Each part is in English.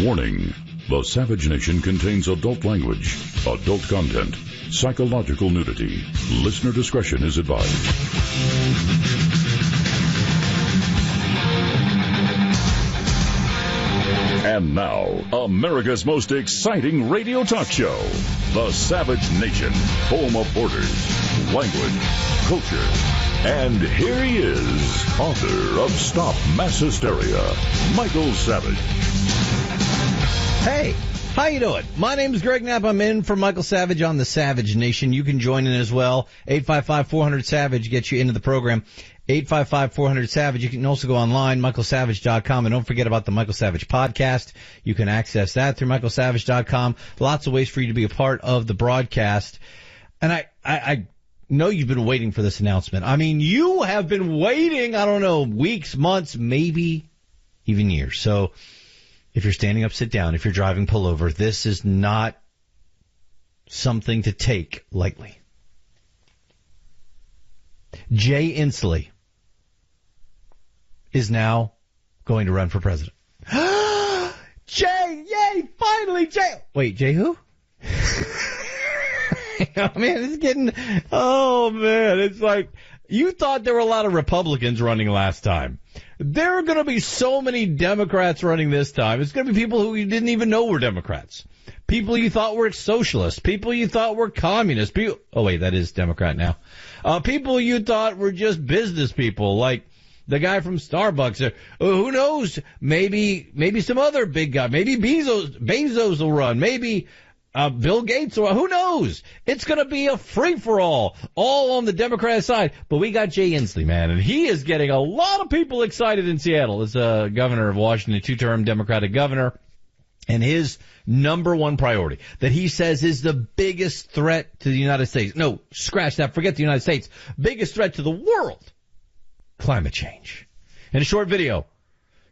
Warning. The Savage Nation contains adult language, adult content, psychological nudity. Listener discretion is advised. And now, America's most exciting radio talk show, The Savage Nation, home of borders, language, culture. And here he is, author of Stop Mass Hysteria, Michael Savage. Hey, how you doing? My name is Greg Knapp. I'm in for Michael Savage on The Savage Nation. You can join in as well. 855-400-SAVAGE gets you into the program. 855-400-SAVAGE. You can also go online, michaelsavage.com. And don't forget about the Michael Savage podcast. You can access that through michaelsavage.com. Lots of ways for you to be a part of the broadcast. And I know you've been waiting for this announcement. I mean, you have been waiting, I don't know, weeks, months, maybe even years. So if you're standing up, sit down. If you're driving, pull over. This is not something to take lightly. Jay Inslee is now going to run for president. Jay, yay, finally, Jay. Wait, Jay who? Oh, man, it's getting, oh, man, it's like, you thought there were a lot of Republicans running last time. There are going to be so many Democrats running this time. It's going to be people who you didn't even know were Democrats. People you thought were socialists. People you thought were communists. People, oh, wait, that is Democrat now. People you thought were just business people, like the guy from Starbucks. Who knows? Maybe some other big guy. Maybe Bezos will run. Maybe Bill Gates or who knows? It's going to be a free-for-all, all on the Democrat side. But we got Jay Inslee, man, and he is getting a lot of people excited in Seattle. As governor of Washington, two-term Democratic governor, and his number one priority that he says is the biggest threat to the United States. No, scratch that. Forget the United States. Biggest threat to the world. Climate change. In a short video,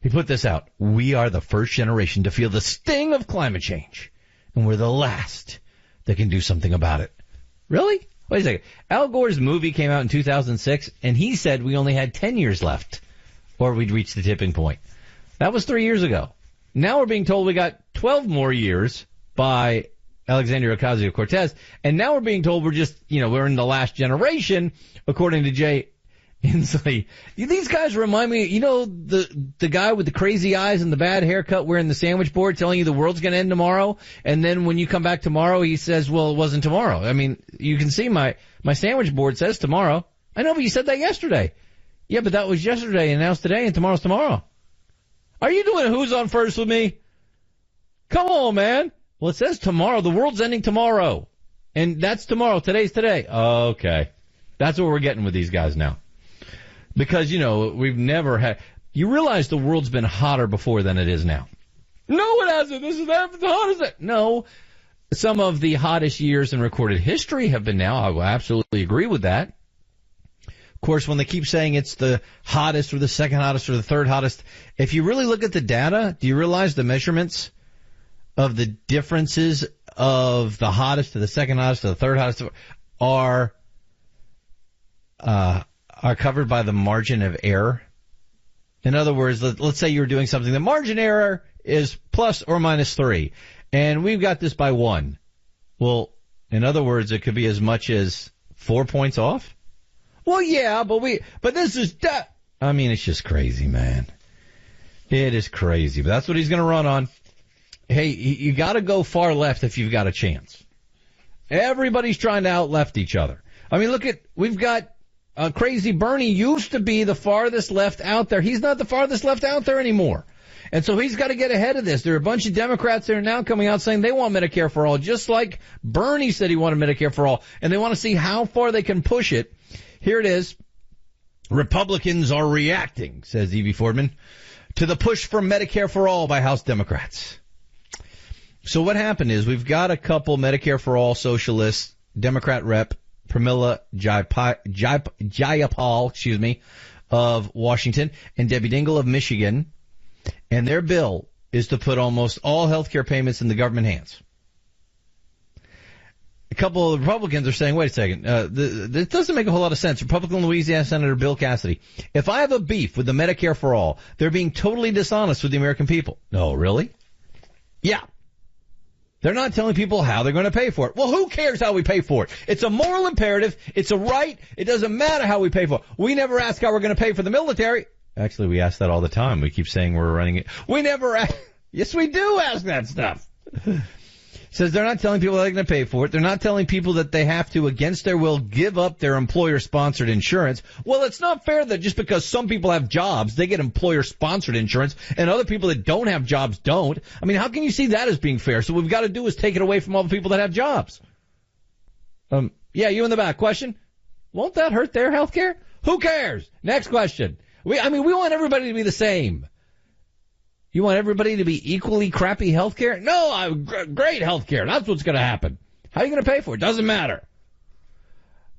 he put this out. We are the first generation to feel the sting of climate change. And we're the last that can do something about it. Really? Wait a second. Al Gore's movie came out in 2006, and he said we only had 10 years left, or we'd reach the tipping point. That was 3 years ago. Now we're being told we got 12 more years by Alexandria Ocasio-Cortez, and now we're being told we're just, we're in the last generation, according to Jay Inslee. These guys remind me, the guy with the crazy eyes and the bad haircut wearing the sandwich board telling you the world's going to end tomorrow. And then when you come back tomorrow, he says, well, it wasn't tomorrow. I mean, you can see my sandwich board says tomorrow. I know, but you said that yesterday. Yeah, but that was yesterday and now it's today and tomorrow's tomorrow. Are you doing a who's on first with me? Come on, man. Well, it says tomorrow. The world's ending tomorrow. And that's tomorrow. Today's today. Okay. That's what we're getting with these guys now. Because, we've never had... You realize the world's been hotter before than it is now. No, it hasn't. This is the hottest... No. Some of the hottest years in recorded history have been now. I will absolutely agree with that. Of course, when they keep saying it's the hottest or the second hottest or the third hottest, if you really look at the data, do you realize the measurements of the differences of the hottest to the second hottest to the third hottest are covered by the margin of error? In other words, let's say you're doing something. The margin error is plus or minus 3, and we've got this by 1. Well, in other words, it could be as much as 4 points off. Well, yeah, but this is I mean, it's just crazy, man. It is crazy, but that's what he's going to run on. Hey, you got to go far left if you've got a chance. Everybody's trying to out-left each other. I mean, we've got Crazy Bernie used to be the farthest left out there. He's not the farthest left out there anymore. And so he's got to get ahead of this. There are a bunch of Democrats that are now coming out saying they want Medicare for all, just like Bernie said he wanted Medicare for all. And they want to see how far they can push it. Here it is. Republicans are reacting, says Evie Fordman, to the push for Medicare for all by House Democrats. So what happened is we've got a couple Medicare for all socialists, Democrat rep, Pramila Jayapal, of Washington, and Debbie Dingell of Michigan, and their bill is to put almost all health care payments in the government hands. A couple of Republicans are saying, wait a second, this doesn't make a whole lot of sense. Republican Louisiana Senator Bill Cassidy, if I have a beef with the Medicare for all, they're being totally dishonest with the American people. No, really? Yeah. They're not telling people how they're going to pay for it. Well, who cares how we pay for it? It's a moral imperative. It's a right. It doesn't matter how we pay for it. We never ask how we're going to pay for the military. Actually, we ask that all the time. We keep saying we're running it. We never ask. Yes, we do ask that stuff. Says they're not telling people they're going to pay for it. They're not telling people that they have to, against their will, give up their employer-sponsored insurance. Well, it's not fair that just because some people have jobs, they get employer-sponsored insurance, and other people that don't have jobs don't. I mean, how can you see that as being fair? So what we've got to do is take it away from all the people that have jobs. Yeah, you in the back. Question? Won't that hurt their health care? Who cares? Next question. We want everybody to be the same. You want everybody to be equally crappy health care? No, great health care. That's what's going to happen. How are you going to pay for it? Doesn't matter.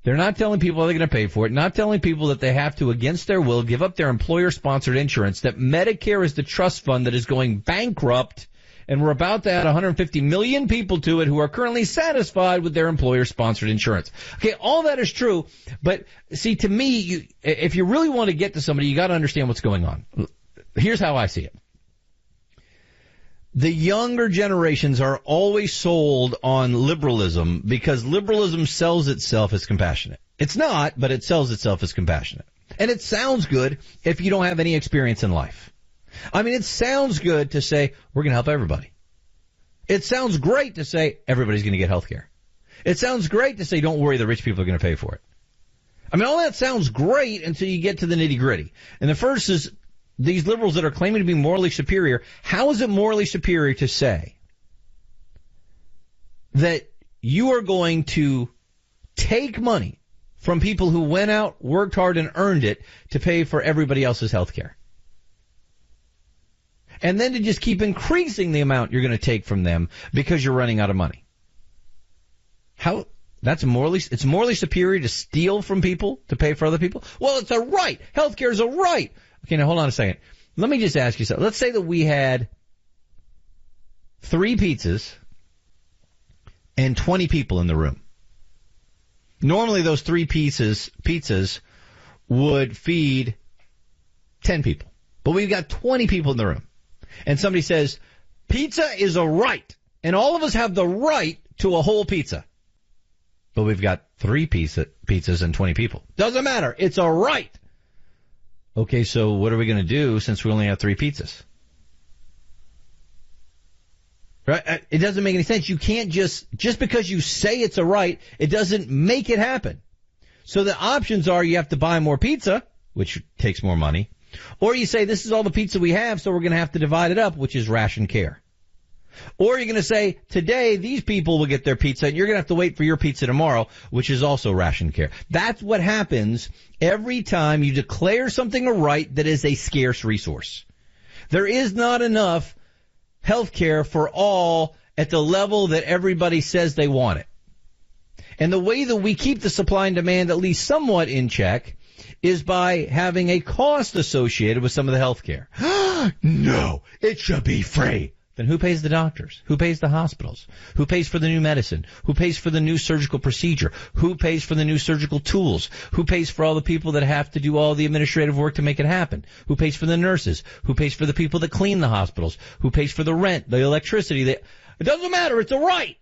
They're not telling people they're going to pay for it, not telling people that they have to, against their will, give up their employer-sponsored insurance, that Medicare is the trust fund that is going bankrupt, and we're about to add 150 million people to it who are currently satisfied with their employer-sponsored insurance. Okay, all that is true, but see, to me, if you really want to get to somebody, you got to understand what's going on. Here's how I see it. The younger generations are always sold on liberalism because liberalism sells itself as compassionate. It's not, but it sells itself as compassionate. And it sounds good if you don't have any experience in life. I mean, it sounds good to say, we're going to help everybody. It sounds great to say, everybody's going to get health care. It sounds great to say, don't worry, the rich people are going to pay for it. I mean, all that sounds great until you get to the nitty-gritty. And the first is, these liberals that are claiming to be morally superior, how is it morally superior to say that you are going to take money from people who went out, worked hard, and earned it to pay for everybody else's health care? And then to just keep increasing the amount you're going to take from them because you're running out of money. How? It's morally superior to steal from people to pay for other people? Well, it's a right. Health care is a right. Okay, now hold on a second. Let me just ask you something. Let's say that we had 3 pizzas and 20 people in the room. Normally those 3 pizzas would feed 10 people. But we've got 20 people in the room. And somebody says, pizza is a right. And all of us have the right to a whole pizza. But we've got 3 pizzas and 20 people. Doesn't matter. It's a right. Okay, so what are we going to do since we only have 3 pizzas? Right? It doesn't make any sense. You can't just because you say it's a right, it doesn't make it happen. So the options are you have to buy more pizza, which takes more money, or you say this is all the pizza we have, so we're going to have to divide it up, which is ration care. Or you're going to say, today, these people will get their pizza, and you're going to have to wait for your pizza tomorrow, which is also ration care. That's what happens every time you declare something a right that is a scarce resource. There is not enough health care for all at the level that everybody says they want it. And the way that we keep the supply and demand at least somewhat in check is by having a cost associated with some of the health care. No, it should be free. Then who pays the doctors? Who pays the hospitals? Who pays for the new medicine? Who pays for the new surgical procedure? Who pays for the new surgical tools? Who pays for all the people that have to do all the administrative work to make it happen? Who pays for the nurses? Who pays for the people that clean the hospitals? Who pays for the rent, the electricity? It doesn't matter. It's a right.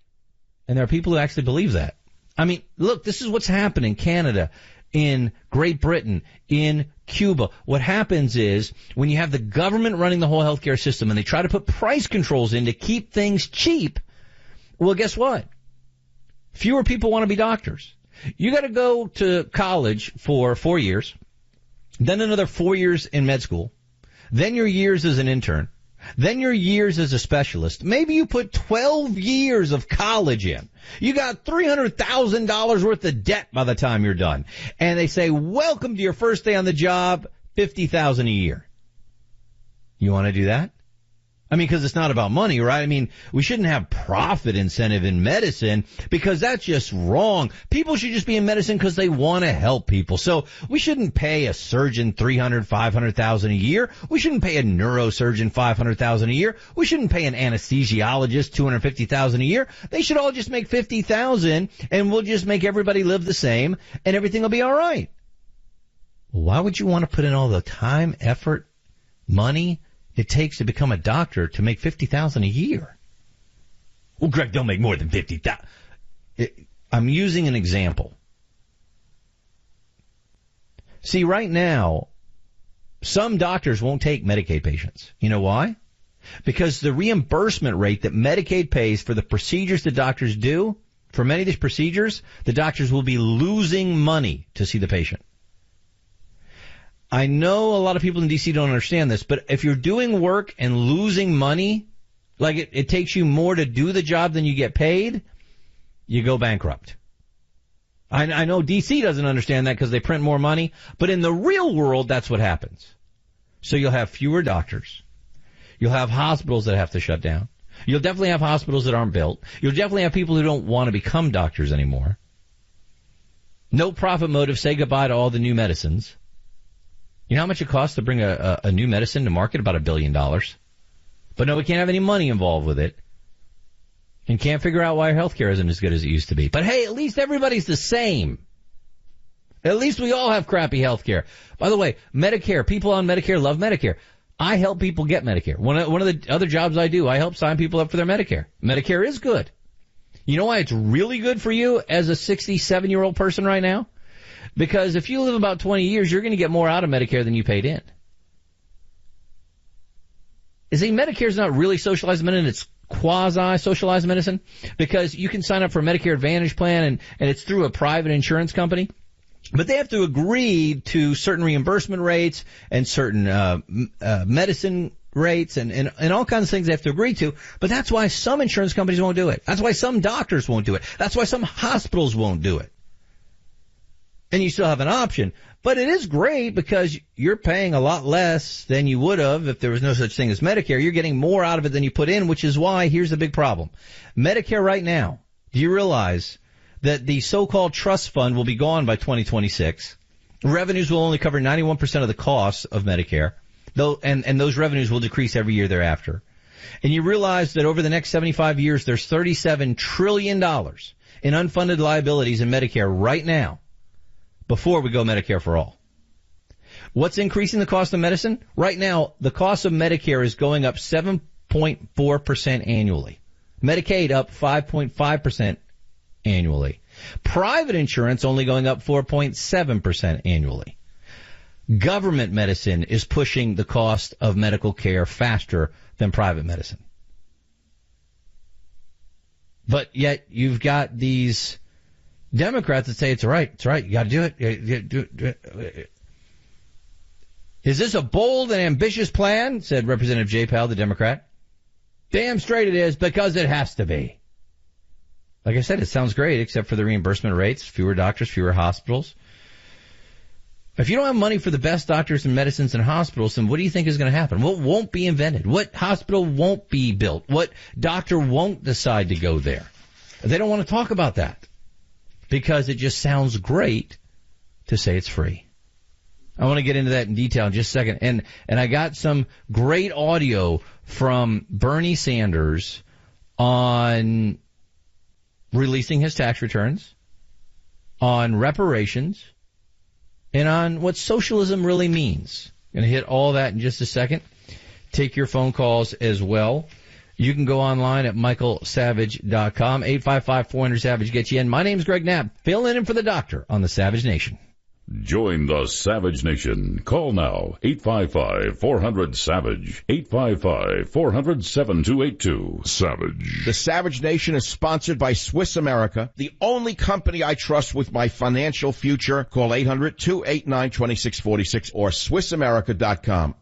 And there are people who actually believe that. I mean, look, this is what's happened in Canada, in Great Britain, in Cuba. What happens is when you have the government running the whole healthcare system and they try to put price controls in to keep things cheap, well, guess what? Fewer people want to be doctors. You got to go to college for 4 years, then another 4 years in med school, then your years as an intern, then your years as a specialist. Maybe you put 12 years of college in. You got $300,000 worth of debt by the time you're done. And they say, welcome to your first day on the job, $50,000 a year. You want to do that? I mean, because it's not about money, right? I mean, we shouldn't have profit incentive in medicine because that's just wrong. People should just be in medicine because they want to help people. So we shouldn't pay a surgeon $300,000, $500,000 a year. We shouldn't pay a neurosurgeon $500,000 a year. We shouldn't pay an anesthesiologist $250,000 a year. They should all just make $50,000 and we'll just make everybody live the same and everything will be all right. Why would you want to put in all the time, effort, money it takes to become a doctor to make $50,000 a year? Well, Greg, don't make more than $50,000. I'm using an example. See, right now, some doctors won't take Medicaid patients. You know why? Because the reimbursement rate that Medicaid pays for the procedures the doctors do, for many of these procedures, the doctors will be losing money to see the patient. I know a lot of people in D.C. don't understand this, but if you're doing work and losing money, like it takes you more to do the job than you get paid, you go bankrupt. I know D.C. doesn't understand that because they print more money, but in the real world, that's what happens. So you'll have fewer doctors. You'll have hospitals that have to shut down. You'll definitely have hospitals that aren't built. You'll definitely have people who don't want to become doctors anymore. No profit motive, say goodbye to all the new medicines. You know how much it costs to bring a new medicine to market? About $1 billion. But no, we can't have any money involved with it. And can't figure out why our health care isn't as good as it used to be. But hey, at least everybody's the same. At least we all have crappy health care. By the way, Medicare, people on Medicare love Medicare. I help people get Medicare. One of the other jobs I do, I help sign people up for their Medicare. Medicare is good. You know why it's really good for you as a 67-year-old person right now? Because if you live about 20 years, you're going to get more out of Medicare than you paid in. You see, Medicare's not really socialized medicine, it's quasi-socialized medicine, because you can sign up for a Medicare Advantage plan and it's through a private insurance company. But they have to agree to certain reimbursement rates and certain medicine rates and all kinds of things they have to agree to. But that's why some insurance companies won't do it. That's why some doctors won't do it. That's why some hospitals won't do it. And you still have an option. But it is great because you're paying a lot less than you would have if there was no such thing as Medicare. You're getting more out of it than you put in, which is why here's the big problem. Medicare right now, do you realize that the so-called trust fund will be gone by 2026? Revenues will only cover 91% of the costs of Medicare, though, and those revenues will decrease every year thereafter. And you realize that over the next 75 years, there's $37 trillion in unfunded liabilities in Medicare right now before we go Medicare for all. What's increasing the cost of medicine? Right now, the cost of Medicare is going up 7.4% annually. Medicaid up 5.5% annually. Private insurance only going up 4.7% annually. Government medicine is pushing the cost of medical care faster than private medicine. But yet you've got these Democrats that say it's all right, you got to do it. Is this a bold and ambitious plan? Said Representative Jay Powell, the Democrat. Damn straight it is, because it has to be. Like I said, it sounds great, except for the reimbursement rates, fewer doctors, fewer hospitals. If you don't have money for the best doctors and medicines and hospitals, then what do you think is going to happen? What won't be invented? What hospital won't be built? What doctor won't decide to go there? They don't want to talk about that because it just sounds great to say it's free. I want to get into that in detail in just a second. And I got some great audio from Bernie Sanders on releasing his tax returns, on reparations, and on what socialism really means. Going to hit all that in just a second. Take your phone calls as well. You can go online at michaelsavage.com. 855-400-SAVAGE gets you in. My name's Greg Knapp, filling in for the doctor on the Savage Nation. Join the Savage Nation. Call now, 855-400-SAVAGE, 855-400-7282. Savage. The Savage Nation is sponsored by Swiss America, the only company I trust with my financial future. Call 800-289-2646 or SwissAmerica.com.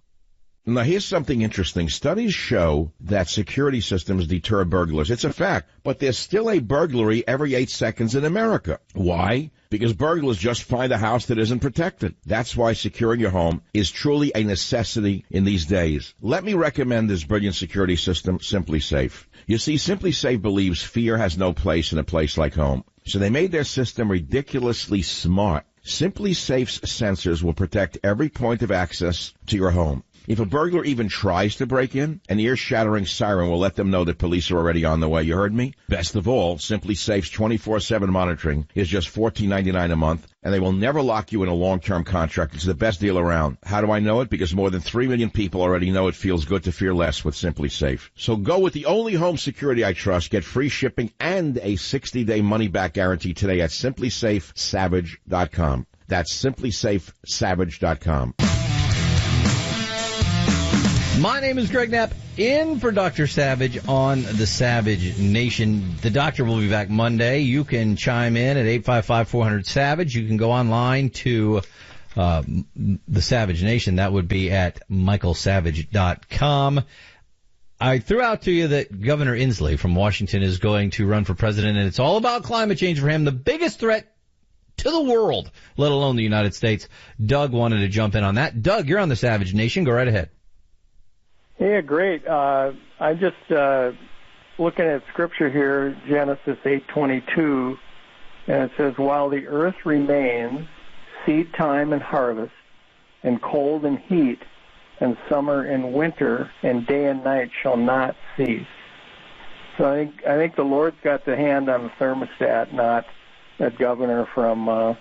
Now, here's something interesting. Studies show that security systems deter burglars. It's a fact. But there's still a burglary every 8 seconds in America. Why? Because burglars just find a house that isn't protected. That's why securing your home is truly a necessity in these days. Let me recommend this brilliant security system, Simply Safe. You see, Simply Safe believes fear has no place in a place like home. So they made their system ridiculously smart. Simply Safe's sensors will protect every point of access to your home. If a burglar even tries to break in, an ear-shattering siren will let them know that police are already on the way. You heard me? Best of all, Simply Safe's 24/7 monitoring is just $14.99 a month, and they will never lock you in a long-term contract. It's the best deal around. How do I know it? Because more than 3 million people already know it feels good to fear less with Simply Safe. So go with the only home security I trust. Get free shipping and a 60-day money-back guarantee today at simplysafesavage.com. That's simplysafesavage.com. My name is Greg Knapp, in for Dr. Savage on the Savage Nation. The doctor will be back Monday. You can chime in at 855-400-SAVAGE. You can go online to the Savage Nation. That would be at michaelsavage.com. I threw out to you that Governor Inslee from Washington is going to run for president, and it's all about climate change for him, the biggest threat to the world, let alone the United States. Doug wanted to jump in on that. Doug, you're on the Savage Nation. Go right ahead. Yeah, great. I'm just looking at Scripture here, Genesis 8:22, and it says, "While the earth remains, seed time and harvest, and cold and heat, and summer and winter, and day and night shall not cease." So I think the Lord's got the hand on the thermostat, not that governor from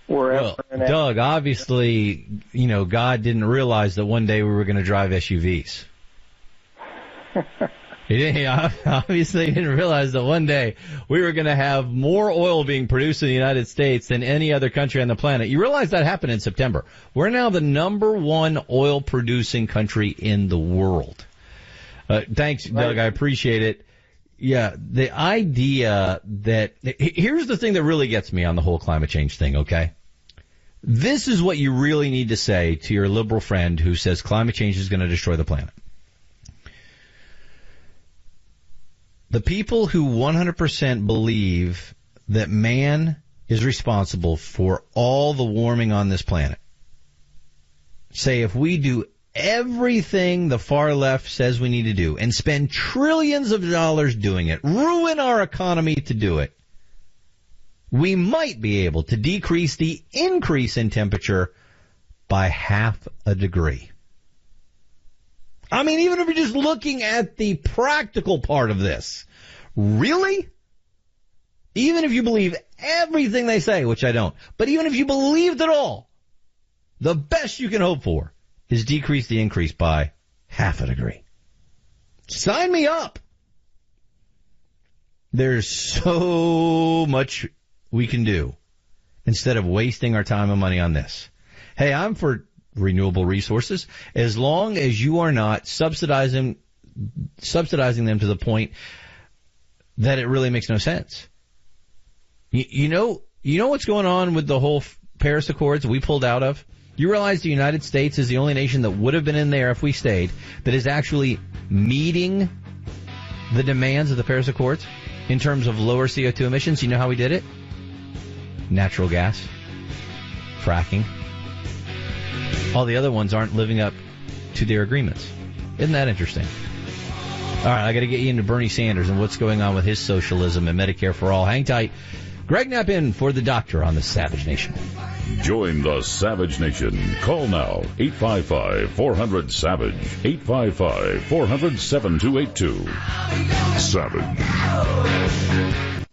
wherever. Well, Doug, obviously, God didn't realize that one day we were going to drive SUVs. He obviously didn't realize that one day we were going to have more oil being produced in the United States than any other country on the planet. You realize that happened in September. We're now the #1 oil-producing country in the world. Thanks, Doug. I appreciate it. Yeah, the idea that – here's the thing that really gets me on the whole climate change thing, okay? This is what you really need to say to your liberal friend who says climate change is going to destroy the planet. The people who 100% believe that man is responsible for all the warming on this planet say if we do everything the far left says we need to do and spend trillions of dollars doing it, ruin our economy to do it, we might be able to decrease the increase in temperature by 0.5 degree. I mean, even if you're just looking at the practical part of this, really? Even if you believe everything they say, which I don't, but even if you believed it all, the best you can hope for is decrease the increase by 0.5 degree. Sign me up. There's so much we can do instead of wasting our time and money on this. Hey, I'm for renewable resources as long as you are not subsidizing them to the point that it really makes no sense. You know what's going on with the whole Paris Accords we pulled out of? You realize the United States is the only nation that would have been in there if we stayed that is actually meeting the demands of the Paris Accords in terms of lower CO2 emissions. You know how we did it? Natural gas, fracking. All the other ones aren't living up to their agreements. Isn't that interesting? All right, I got to get you into Bernie Sanders and what's going on with his socialism and Medicare for all. Hang tight. Greg Knapp in for the doctor on the Savage Nation. Join the Savage Nation. Call now, 855-400-SAVAGE, 855-400-7282. Savage.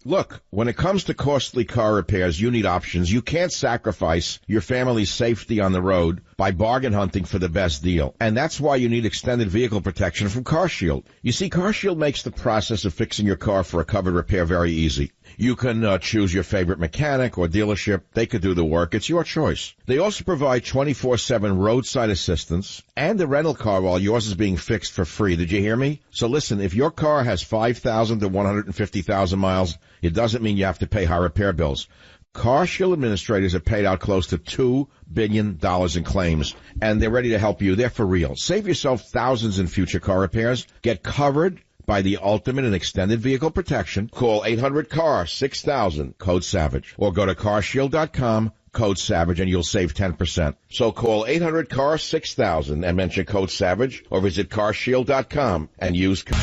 Look, when it comes to costly car repairs, you need options. You can't sacrifice your family's safety on the road by bargain hunting for the best deal. And that's why you need extended vehicle protection from CarShield. You see, CarShield makes the process of fixing your car for a covered repair very easy. You can choose your favorite mechanic or dealership. They could do the work. It's your choice. They also provide 24/7 roadside assistance and a rental car while yours is being fixed for free. Did you hear me? So listen, if your car has 5,000 to 150,000 miles, it doesn't mean you have to pay high repair bills. CarShield administrators have paid out close to $2 billion in claims, and they're ready to help you. They're for real. Save yourself thousands in future car repairs. Get covered by the ultimate and extended vehicle protection. Call 800-CAR-6000, code SAVAGE, or go to carshield.com, code SAVAGE, and you'll save 10%. So call 800-CAR-6000 and mention code SAVAGE, or visit carshield.com and use code.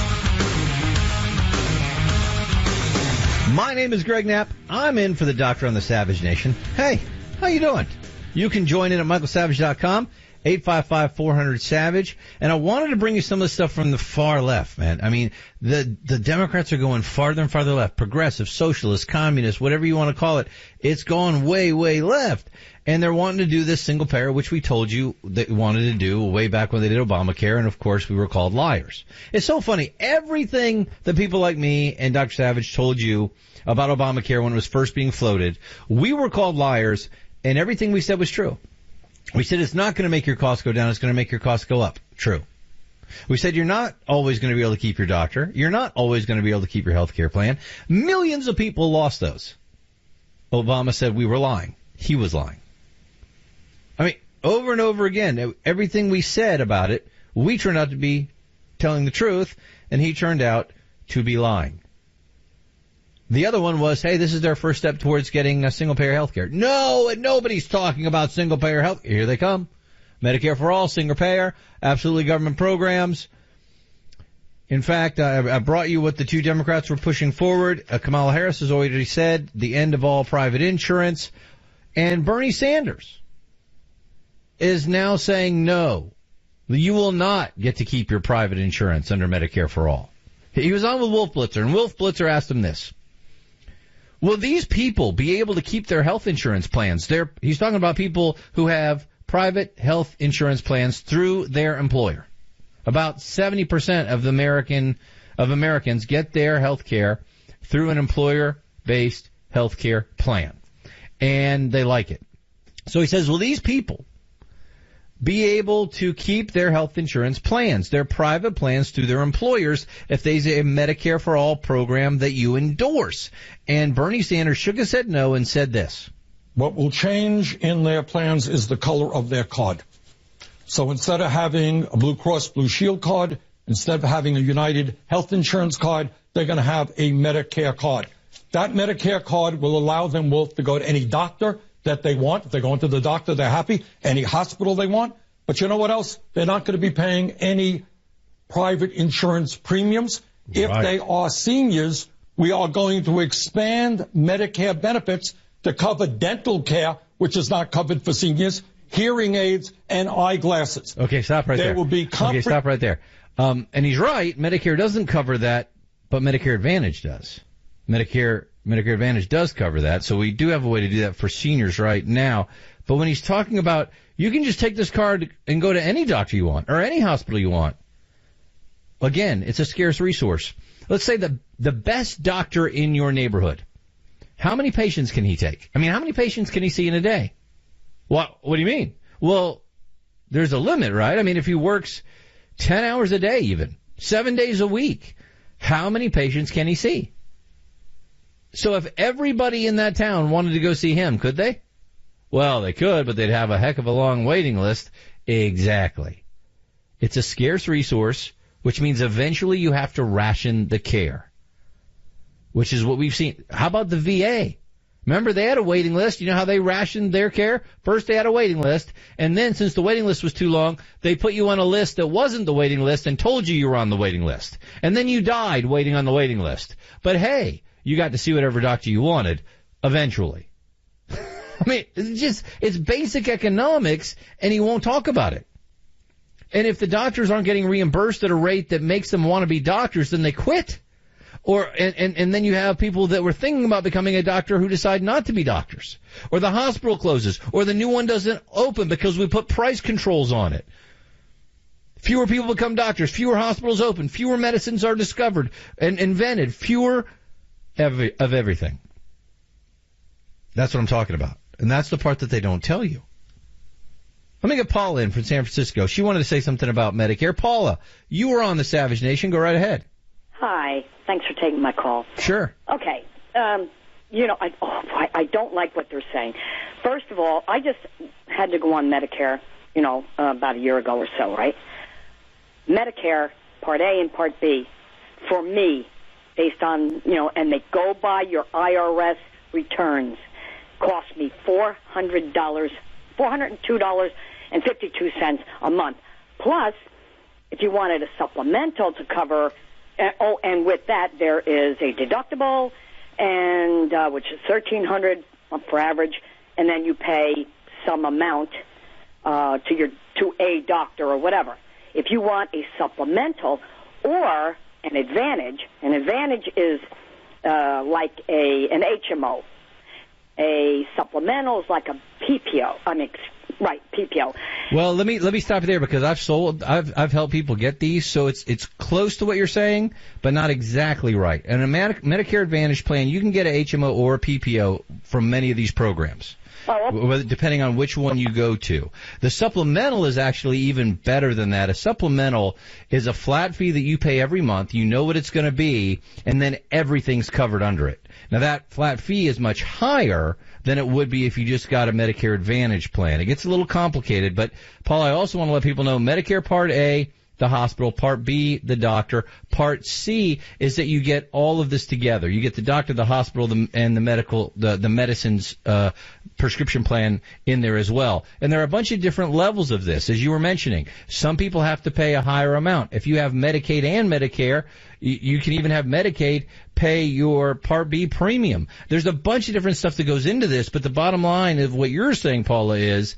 My name is Greg Knapp. I'm in for the doctor on the Savage Nation. Hey, how you doing? You can join in at michaelsavage.com, 855-400-SAVAGE. And I wanted to bring you some of the stuff from the far left, man. I mean, the Democrats are going farther and farther left. Progressive, socialist, communist, whatever you want to call it. It's gone way, way left. And they're wanting to do this single payer, which we told you they wanted to do way back when they did Obamacare. And, of course, we were called liars. It's so funny. Everything that people like me and Dr. Savage told you about Obamacare when it was first being floated, we were called liars, and everything we said was true. We said it's not going to make your costs go down. It's going to make your costs go up. True. We said you're not always going to be able to keep your doctor. You're not always going to be able to keep your health care plan. Millions of people lost those. Obama said we were lying. He was lying. I mean, over and over again, everything we said about it, we turned out to be telling the truth, and he turned out to be lying. The other one was, hey, this is their first step towards getting a single-payer health care. No, and nobody's talking about single-payer health. Here they come. Medicare for all, single-payer, absolutely government programs. In fact, I brought you what the two Democrats were pushing forward. Kamala Harris has already said the end of all private insurance. And Bernie Sanders is now saying no. You will not get to keep your private insurance under Medicare for all. He was on with Wolf Blitzer, and Wolf Blitzer asked him this. Will these people be able to keep their health insurance plans? He's talking about people who have private health insurance plans through their employer. About 70% of Americans get their health care through an employer-based health care plan. And they like it. So he says, will these people be able to keep their health insurance plans, their private plans through their employers, if there's a Medicare for all program that you endorse? And Bernie Sanders shook his head no and said this. What will change in their plans is the color of their card. So instead of having a Blue Cross Blue Shield card, instead of having a United Health Insurance card, they're going to have a Medicare card. That Medicare card will allow them both to go to any doctor that they want. If they're going to the doctor, they're happy. Any hospital they want. But you know what else? They're not going to be paying any private insurance premiums. Right. If they are seniors, we are going to expand Medicare benefits to cover dental care, which is not covered for seniors, hearing aids, and eyeglasses. Okay, stop right there. There will be Okay, stop right there. And he's right. Medicare doesn't cover that, but Medicare Advantage does. Medicare Advantage does cover that, so we do have a way to do that for seniors right now. But when he's talking about, you can just take this card and go to any doctor you want or any hospital you want. Again, it's a scarce resource. Let's say the best doctor in your neighborhood. How many patients can he take? I mean, how many patients can he see in a day? What do you mean? Well, there's a limit, right? I mean, if he works 10 hours a day even, 7 days a week, how many patients can he see? So if everybody in that town wanted to go see him, could they? Well, they could, but they'd have a heck of a long waiting list. Exactly. It's a scarce resource, which means eventually you have to ration the care, which is what we've seen. How about the VA? Remember, they had a waiting list. You know how they rationed their care? First, they had a waiting list, and then, since the waiting list was too long, they put you on a list that wasn't the waiting list and told you were on the waiting list. And then you died waiting on the waiting list. But hey, you got to see whatever doctor you wanted, eventually. I mean, it's basic economics, and he won't talk about it. And if the doctors aren't getting reimbursed at a rate that makes them want to be doctors, then they quit. And then you have people that were thinking about becoming a doctor who decide not to be doctors. Or the hospital closes. Or the new one doesn't open because we put price controls on it. Fewer people become doctors. Fewer hospitals open. Fewer medicines are discovered and invented. Fewer of everything. That's what I'm talking about. And that's the part that they don't tell you. Let me get Paula in from San Francisco. She wanted to say something about Medicare. Paula, you were on the Savage Nation. Go right ahead. Hi. Thanks for taking my call. Sure. Okay. I don't like what they're saying. First of all, I just had to go on Medicare, about a year ago or so, right? Medicare, Part A and Part B, for me, based on, and they go by your IRS returns, cost me $402.52 a month. Plus, if you wanted a supplemental to cover, and with that there is a deductible, and which is $1,300 for average, and then you pay some amount to a doctor or whatever. If you want a supplemental or an advantage is like an HMO. A supplemental is like a PPO. PPO. Well, let me stop you there because I've helped people get these, so it's close to what you're saying, but not exactly right. And a Medicare Advantage plan, you can get a HMO or a PPO from many of these programs. Depending on which one you go to. The supplemental is actually even better than that. A supplemental is a flat fee that you pay every month. You know what it's going to be, and then everything's covered under it. Now, that flat fee is much higher than it would be if you just got a Medicare Advantage plan. It gets a little complicated, but, Paul, I also want to let people know Medicare Part A, the hospital, Part B, the doctor. Part C is that you get all of this together. You get the doctor, the hospital, and the medicine's prescription plan in there as well. And there are a bunch of different levels of this, as you were mentioning. Some people have to pay a higher amount. If you have Medicaid and Medicare, you can even have Medicaid pay your Part B premium. There's a bunch of different stuff that goes into this, but the bottom line of what you're saying, Paula, is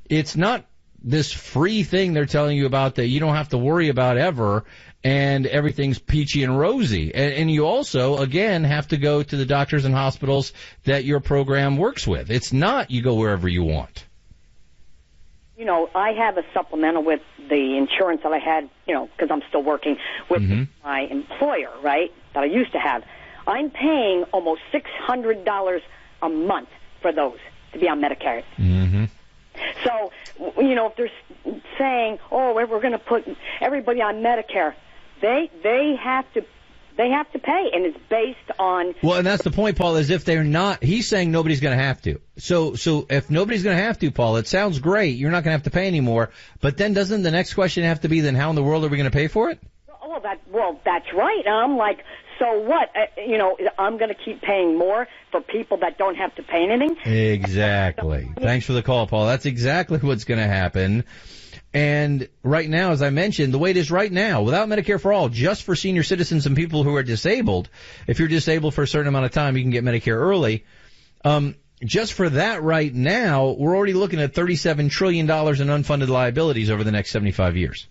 it's not this free thing they're telling you about that you don't have to worry about ever, and everything's peachy and rosy. And you also, again, have to go to the doctors and hospitals that your program works with. It's not you go wherever you want. You know, I have a supplemental with the insurance that I had, because I'm still working with my employer, right, that I used to have. I'm paying almost $600 a month for those to be on Medicare. Mm-hmm. So, if they're saying, we're going to put everybody on Medicare, they have to pay, and it's based on... Well, and that's the point, Paul, is if they're not... He's saying nobody's going to have to. So if nobody's going to have to, Paul, it sounds great. You're not going to have to pay anymore. But then doesn't the next question have to be, then how in the world are we going to pay for it? That's right. And I'm like, so what? I'm going to keep paying more for people that don't have to pay anything? Exactly. Thanks for the call, Paul. That's exactly what's going to happen. And right now, as I mentioned, the way it is right now, without Medicare for All, just for senior citizens and people who are disabled, if you're disabled for a certain amount of time, you can get Medicare early. Just for that right now, we're already looking at $37 trillion in unfunded liabilities over the next 75 years.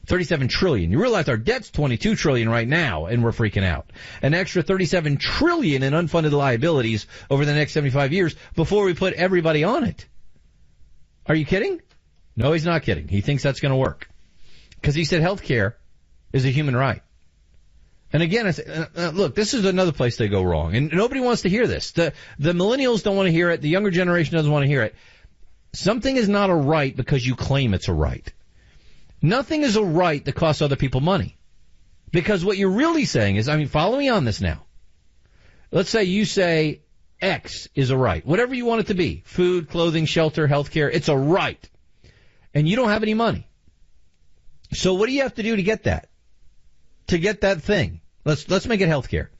$37 trillion. You realize our debt's $22 trillion right now, and we're freaking out. An extra $37 trillion in unfunded liabilities over the next 75 years before we put everybody on it. Are you kidding? No, he's not kidding. He thinks that's going to work. Because he said health care is a human right. And again, I say, look, this is another place they go wrong. And nobody wants to hear this. The millennials don't want to hear it. The younger generation doesn't want to hear it. Something is not a right because you claim it's a right. Nothing is a right that costs other people money. Because what you're really saying is, follow me on this now. Let's say you say X is a right. Whatever you want it to be. Food, clothing, shelter, health care. It's a right. And you don't have any money. So what do you have to do to get that? To get that thing? Let's make it health care.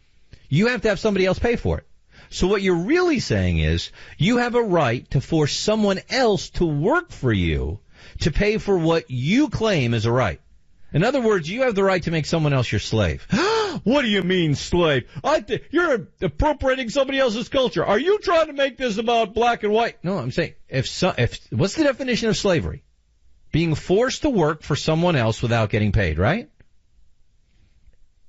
You have to have somebody else pay for it. So what you're really saying is you have a right to force someone else to work for you to pay for what you claim is a right. In other words, you have the right to make someone else your slave. What do you mean, slave? You're appropriating somebody else's culture. Are you trying to make this about black and white? No, I'm saying, what's the definition of slavery? Being forced to work for someone else without getting paid, right?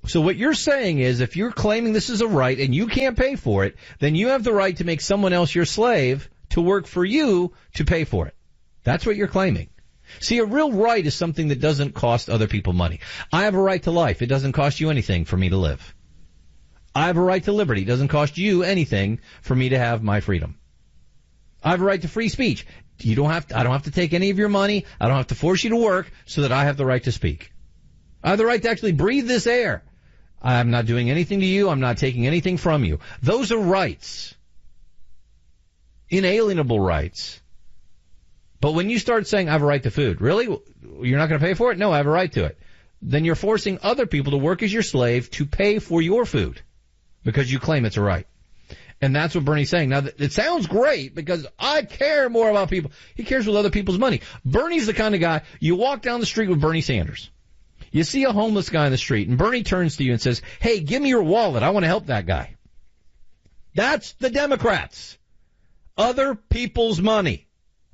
So what you're saying is if you're claiming this is a right and you can't pay for it, then you have the right to make someone else your slave to work for you to pay for it. That's what you're claiming. See, a real right is something that doesn't cost other people money. I have a right to life. It doesn't cost you anything for me to live. I have a right to liberty. It doesn't cost you anything for me to have my freedom. I have a right to free speech. I don't have to take any of your money. I don't have to force you to work so that I have the right to speak. I have the right to actually breathe this air. I'm not doing anything to you. I'm not taking anything from you. Those are rights. Inalienable rights. But when you start saying, I have a right to food, really? You're not going to pay for it? No, I have a right to it. Then you're forcing other people to work as your slave to pay for your food because you claim it's a right. And that's what Bernie's saying. Now, it sounds great because I care more about people. He cares with other people's money. Bernie's the kind of guy, you walk down the street with Bernie Sanders. You see a homeless guy in the street, and Bernie turns to you and says, hey, give me your wallet. I want to help that guy. That's the Democrats. Other people's money.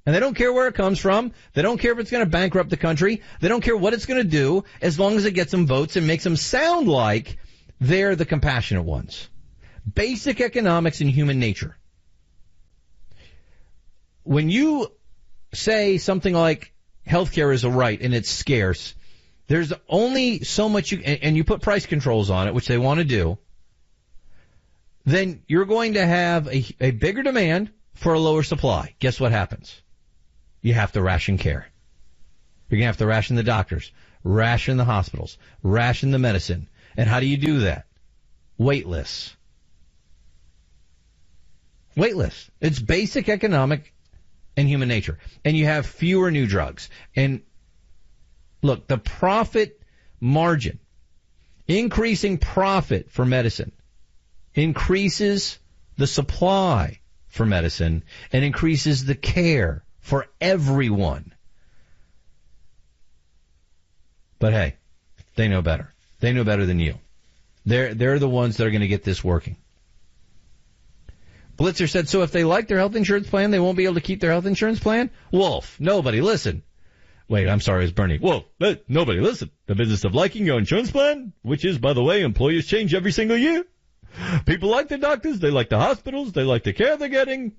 And they don't care where it comes from. They don't care if it's going to bankrupt the country. They don't care what it's going to do as long as it gets them votes and makes them sound like they're the compassionate ones. Basic economics and human nature. When you say something like healthcare is a right and it's scarce, there's only so much and you put price controls on it, which they want to do, then you're going to have a bigger demand for a lower supply. Guess what happens? You have to ration care. You're going to have to ration the doctors, ration the hospitals, ration the medicine. And how do you do that? Wait lists. Wait lists. It's basic economic and human nature. And you have fewer new drugs. And look, the profit margin, increasing profit for medicine, increases the supply for medicine and increases the care for everyone. But hey, they know better. They know better than you. They're the ones that are going to get this working. Blitzer said, so if they like their health insurance plan, they won't be able to keep their health insurance plan? Wolf, nobody, listen. Wait, I'm sorry, it was Bernie. Wolf, nobody, listen. The business of liking your insurance plan, which is, by the way, employers change every single year. People like the doctors, they like the hospitals, they like the care they're getting.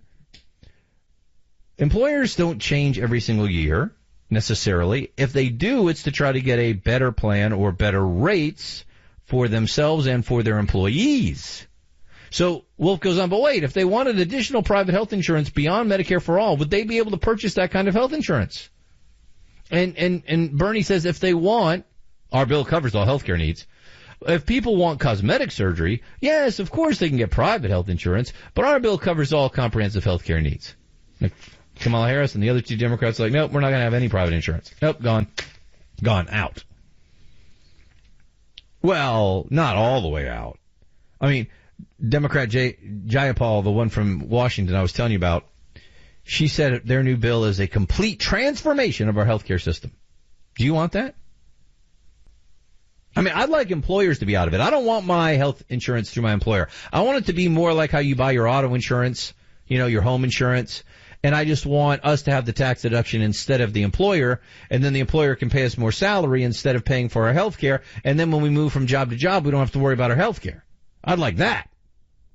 Employers don't change every single year, necessarily. If they do, it's to try to get a better plan or better rates for themselves and for their employees. So Wolf goes on, but wait, if they wanted additional private health insurance beyond Medicare for all, would they be able to purchase that kind of health insurance? And Bernie says if they want, our bill covers all health care needs. If people want cosmetic surgery, yes, of course they can get private health insurance, but our bill covers all comprehensive health care needs. Kamala Harris and the other two Democrats are like, nope, we're not going to have any private insurance. Nope, gone, out. Well, not all the way out. I mean, Democrat Jayapal, the one from Washington I was telling you about, she said their new bill is a complete transformation of our healthcare system. Do you want that? I mean, I'd like employers to be out of it. I don't want my health insurance through my employer. I want it to be more like how you buy your auto insurance, your home insurance. And I just want us to have the tax deduction instead of the employer, and then the employer can pay us more salary instead of paying for our health care. And then when we move from job to job, we don't have to worry about our health care. I'd like that.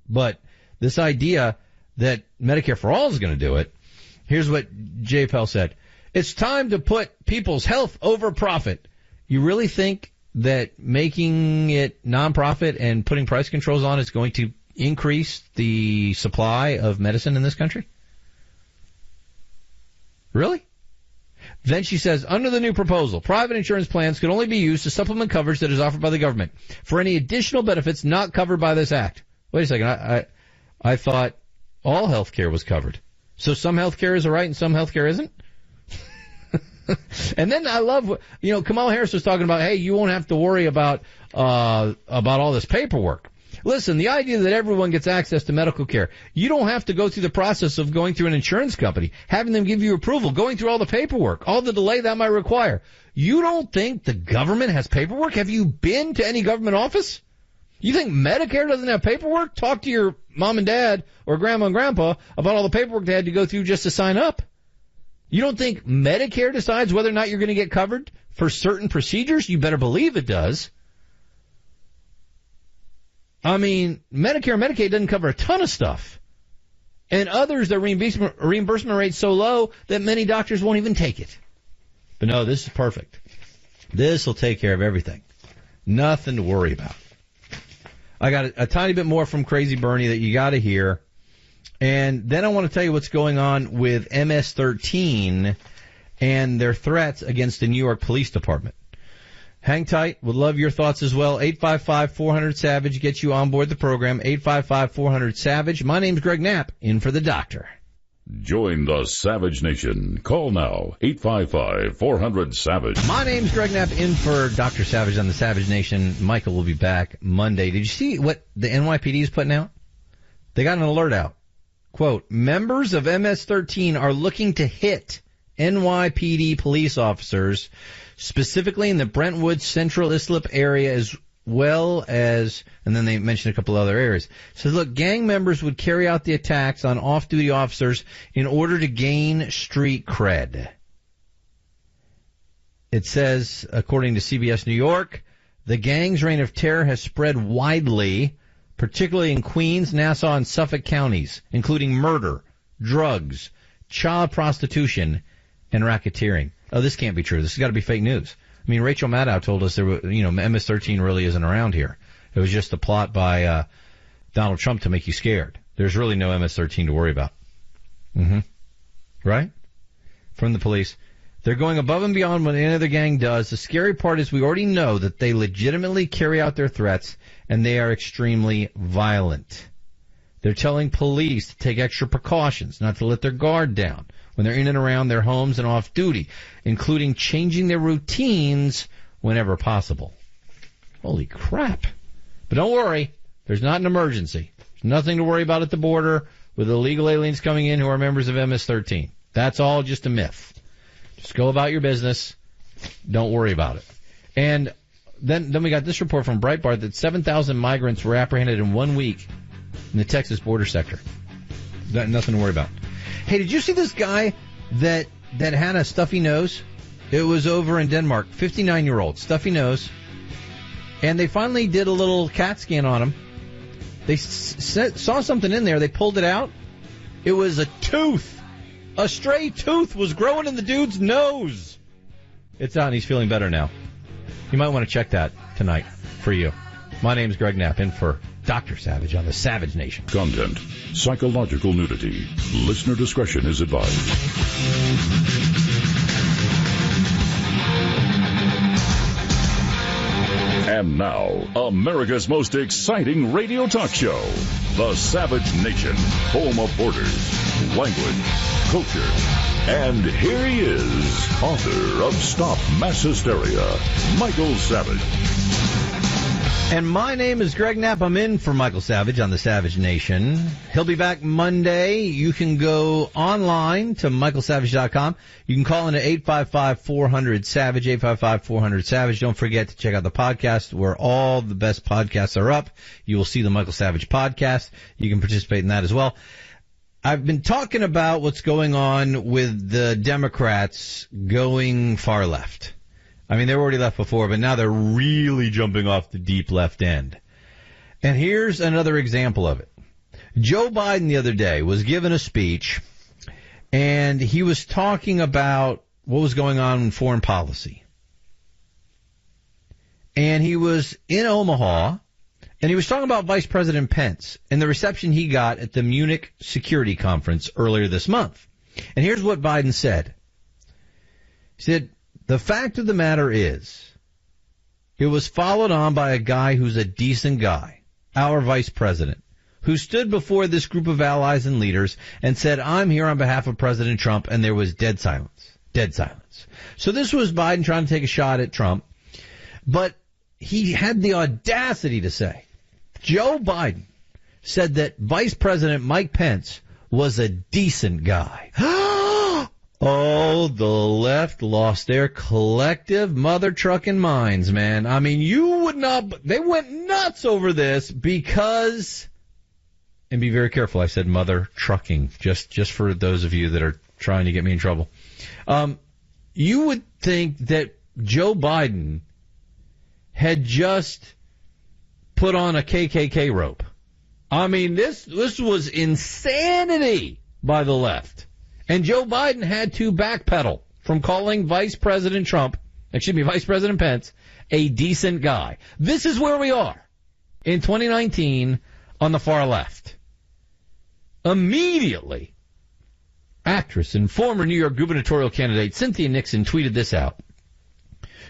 But this idea that Medicare for all is going to do it, here's what Jay Pell said. It's time to put people's health over profit. You really think that making it nonprofit and putting price controls on is going to increase the supply of medicine in this country? Really? Then she says, under the new proposal, private insurance plans can only be used to supplement coverage that is offered by the government for any additional benefits not covered by this act. Wait a second. I thought all health care was covered. So some health care is all right and some health care isn't? And then I love, Kamala Harris was talking about, hey, you won't have to worry about all this paperwork. Listen, the idea that everyone gets access to medical care, you don't have to go through the process of going through an insurance company, having them give you approval, going through all the paperwork, all the delay that might require. You don't think the government has paperwork? Have you been to any government office? You think Medicare doesn't have paperwork? Talk to your mom and dad or grandma and grandpa about all the paperwork they had to go through just to sign up. You don't think Medicare decides whether or not you're going to get covered for certain procedures? You better believe it does. I mean, Medicare and Medicaid doesn't cover a ton of stuff. And others, their reimbursement rate's so low that many doctors won't even take it. But no, this is perfect. This will take care of everything. Nothing to worry about. I got a tiny bit more from Crazy Bernie that you got to hear. And then I want to tell you what's going on with MS-13 and their threats against the New York Police Department. Hang tight. Would love your thoughts as well. 855-400-SAVAGE gets you on board the program. 855-400-SAVAGE. My name's Greg Knapp, in for the doctor. Join the Savage Nation. Call now. 855-400-SAVAGE. My name's Greg Knapp, in for Dr. Savage on the Savage Nation. Michael will be back Monday. Did you see what the NYPD is putting out? They got an alert out. Quote, members of MS-13 are looking to hit NYPD police officers, specifically in the Brentwood Central Islip area, as well as, and then they mentioned a couple other areas. So look, gang members would carry out the attacks on off-duty officers in order to gain street cred. It says, according to CBS New York, the gang's reign of terror has spread widely, particularly in Queens, Nassau, and Suffolk counties, including murder, drugs, child prostitution, and racketeering. Oh, this can't be true. This has got to be fake news. I mean, Rachel Maddow told us MS-13 really isn't around here. It was just a plot by Donald Trump to make you scared. There's really no MS-13 to worry about. Right? From the police. They're going above and beyond what any other gang does. The scary part is we already know that they legitimately carry out their threats, and they are extremely violent. They're telling police to take extra precautions, not to let their guard down when they're in and around their homes and off duty, including changing their routines whenever possible. Holy crap. But don't worry, there's not an emergency. There's nothing to worry about at the border with illegal aliens coming in who are members of MS-13. That's all just a myth. Just go about your business. Don't worry about it. And then we got this report from Breitbart that 7,000 migrants were apprehended in 1 week in the Texas border sector. Nothing to worry about. Hey, did you see this guy that had a stuffy nose? It was over in Denmark, 59-year-old, stuffy nose. And they finally did a little CAT scan on him. They saw something in there. They pulled it out. It was a tooth. A stray tooth was growing in the dude's nose. It's out and he's feeling better now. You might want to check that tonight for you. My name's Greg Knapp, in for Dr. Savage on the Savage Nation. Content, psychological nudity. Listener discretion is advised. And now, America's most exciting radio talk show, The Savage Nation, home of borders, language, culture. And here he is, author of Stop Mass Hysteria, Michael Savage. And my name is Greg Knapp. I'm in for Michael Savage on the Savage Nation. He'll be back Monday. You can go online to michaelsavage.com. You can call in at 855-400-SAVAGE, 855-400-SAVAGE. Don't forget to check out the podcast where all the best podcasts are up. You will see the Michael Savage podcast. You can participate in that as well. I've been talking about what's going on with the Democrats going far left. I mean, they were already left before, but now they're really jumping off the deep left end. And here's another example of it. Joe Biden the other day was given a speech, and he was talking about what was going on in foreign policy. And he was in Omaha, and he was talking about Vice President Pence and the reception he got at the Munich Security Conference earlier this month. And here's what Biden said. He said, "The fact of the matter is, it was followed on by a guy who's a decent guy, our vice president, who stood before this group of allies and leaders and said, 'I'm here on behalf of President Trump,' and there was dead silence. Dead silence." So this was Biden trying to take a shot at Trump, but he had the audacity to say, Joe Biden said that Vice President Mike Pence was a decent guy. Oh, the left lost their collective mother trucking minds, man. I mean, you would not, they went nuts over this because, and be very careful, I said mother trucking, just for those of you that are trying to get me in trouble. You would think that Joe Biden had just put on a KKK rope. I mean, this was insanity by the left. And Joe Biden had to backpedal from calling Vice President Pence, a decent guy. This is where we are in 2019 on the far left. Immediately, actress and former New York gubernatorial candidate Cynthia Nixon tweeted this out.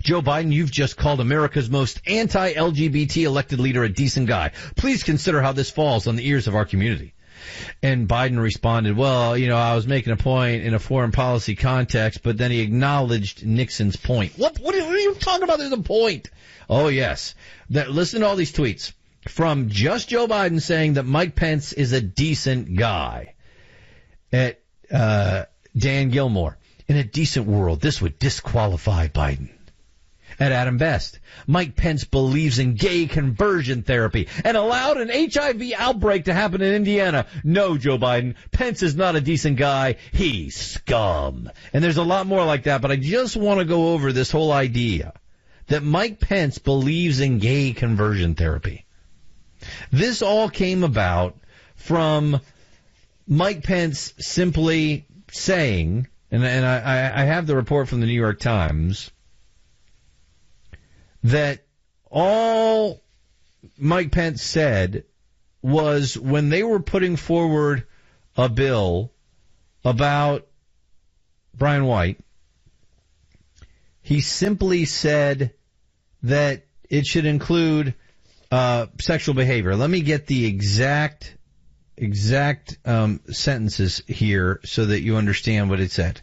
"Joe Biden, you've just called America's most anti-LGBT elected leader a decent guy. Please consider how this falls on the ears of our community." And Biden responded, "Well, I was making a point in a foreign policy context," but then he acknowledged Nixon's point. What are you talking about? There's a point. Oh, yes. Listen to all these tweets from just Joe Biden saying that Mike Pence is a decent guy. At Dan Gilmore, "In a decent world, this would disqualify Biden." At Adam Best, Mike Pence believes in gay conversion therapy and allowed an HIV outbreak to happen in Indiana. No, Joe Biden, Pence is not a decent guy. He's scum. And there's a lot more like that, but I just want to go over this whole idea that Mike Pence believes in gay conversion therapy. This all came about from Mike Pence simply saying, and I have the report from the New York Times, that all Mike Pence said was when they were putting forward a bill about Brian White, he simply said that it should include sexual behavior. Let me get the exact sentences here so that you understand what it said.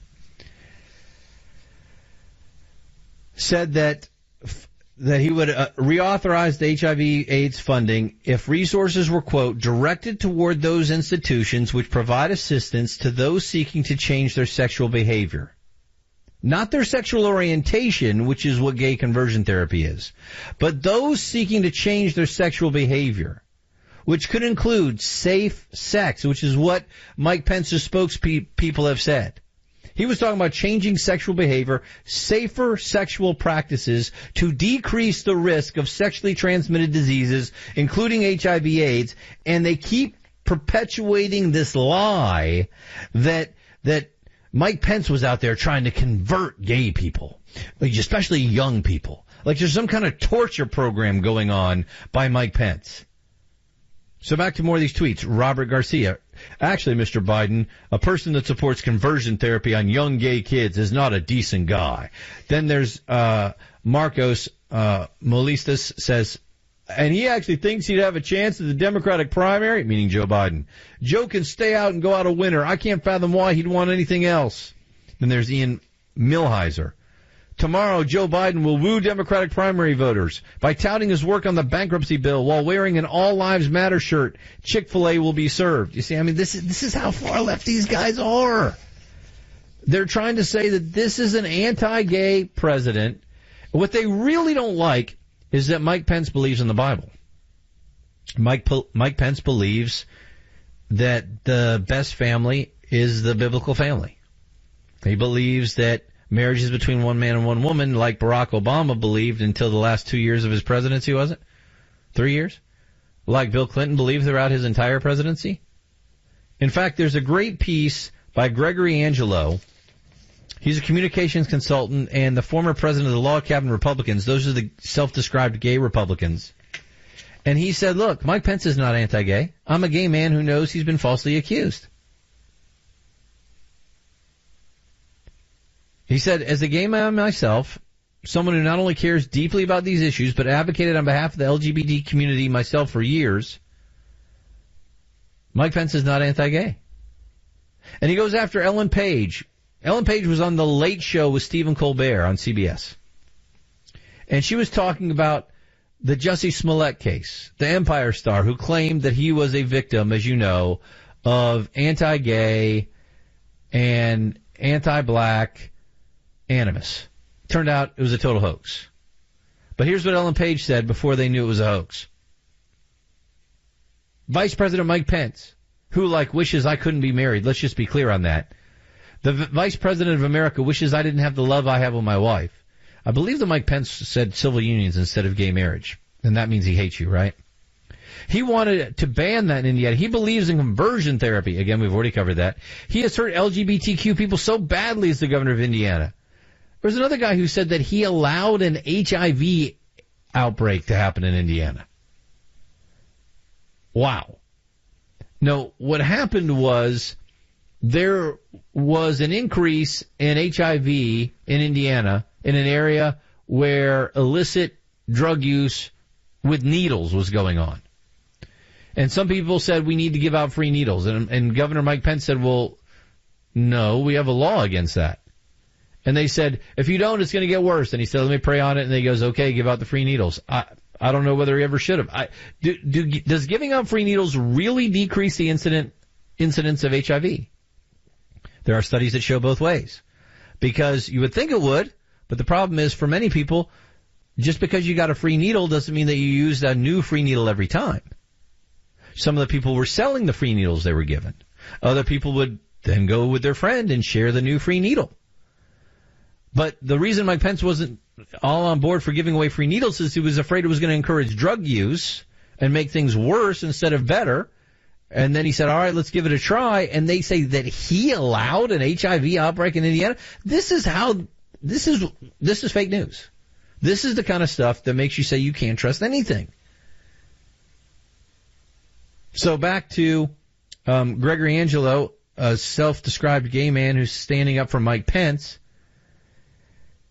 Said that he would reauthorize the HIV/AIDS funding if resources were, quote, directed toward those institutions which provide assistance to those seeking to change their sexual behavior. Not their sexual orientation, which is what gay conversion therapy is, but those seeking to change their sexual behavior, which could include safe sex, which is what Mike Pence's spokespeople have said. He was talking about changing sexual behavior, safer sexual practices to decrease the risk of sexually transmitted diseases, including HIV/AIDS, and they keep perpetuating this lie that Mike Pence was out there trying to convert gay people, especially young people. Like there's some kind of torture program going on by Mike Pence. So back to more of these tweets. Robert Garcia. Actually, Mr. Biden, a person that supports conversion therapy on young gay kids is not a decent guy. Then there's Marcos Molistas says, and he actually thinks he'd have a chance at the Democratic primary, meaning Joe Biden. Joe can stay out and go out a winner. I can't fathom why he'd want anything else. Then there's Ian Millhiser. Tomorrow, Joe Biden will woo Democratic primary voters by touting his work on the bankruptcy bill while wearing an All Lives Matter shirt. Chick-fil-A will be served. You see, I mean, this is how far left these guys are. They're trying to say that this is an anti-gay president. What they really don't like is that Mike Pence believes in the Bible. Mike Pence believes that the best family is the biblical family. He believes that marriage is between one man and one woman, like Barack Obama believed until the last 2 years of his presidency, was it? 3 years? Like Bill Clinton believed throughout his entire presidency? In fact, there's a great piece by Gregory Angelo. He's a communications consultant and the former president of the Log Cabin Republicans. Those are the self-described gay Republicans. And he said, look, Mike Pence is not anti-gay. I'm a gay man who knows he's been falsely accused. He said, as a gay man myself, someone who not only cares deeply about these issues, but advocated on behalf of the LGBT community myself for years, Mike Pence is not anti-gay. And he goes after Ellen Page. Ellen Page was on The Late Show with Stephen Colbert on CBS. And she was talking about the Jussie Smollett case, the Empire star who claimed that he was a victim, as you know, of anti-gay and anti-black animus. Turned out it was a total hoax. But here's what Ellen Page said before they knew it was a hoax. Vice President Mike Pence, who wishes I couldn't be married. Let's just be clear on that. The Vice President of America wishes I didn't have the love I have with my wife. I believe that Mike Pence said civil unions instead of gay marriage. And that means he hates you, right? He wanted to ban that in Indiana. He believes in conversion therapy. Again, we've already covered that. He has hurt LGBTQ people so badly as the governor of Indiana. There's another guy who said that he allowed an HIV outbreak to happen in Indiana. Wow. No, what happened was there was an increase in HIV in Indiana in an area where illicit drug use with needles was going on. And some people said we need to give out free needles. And Governor Mike Pence said, well, no, we have a law against that. And they said, if you don't, it's going to get worse. And he said, let me pray on it. And he goes, okay, give out the free needles. I don't know whether he ever should have. Does giving out free needles really decrease the incidence of HIV? There are studies that show both ways. Because you would think it would, but the problem is for many people, just because you got a free needle doesn't mean that you used a new free needle every time. Some of the people were selling the free needles they were given. Other people would then go with their friend and share the new free needle. But the reason Mike Pence wasn't all on board for giving away free needles is he was afraid it was going to encourage drug use and make things worse instead of better. And then he said, all right, let's give it a try. And they say that he allowed an HIV outbreak in Indiana. This is fake news. This is the kind of stuff that makes you say you can't trust anything. So back to Gregory Angelo, a self-described gay man who's standing up for Mike Pence.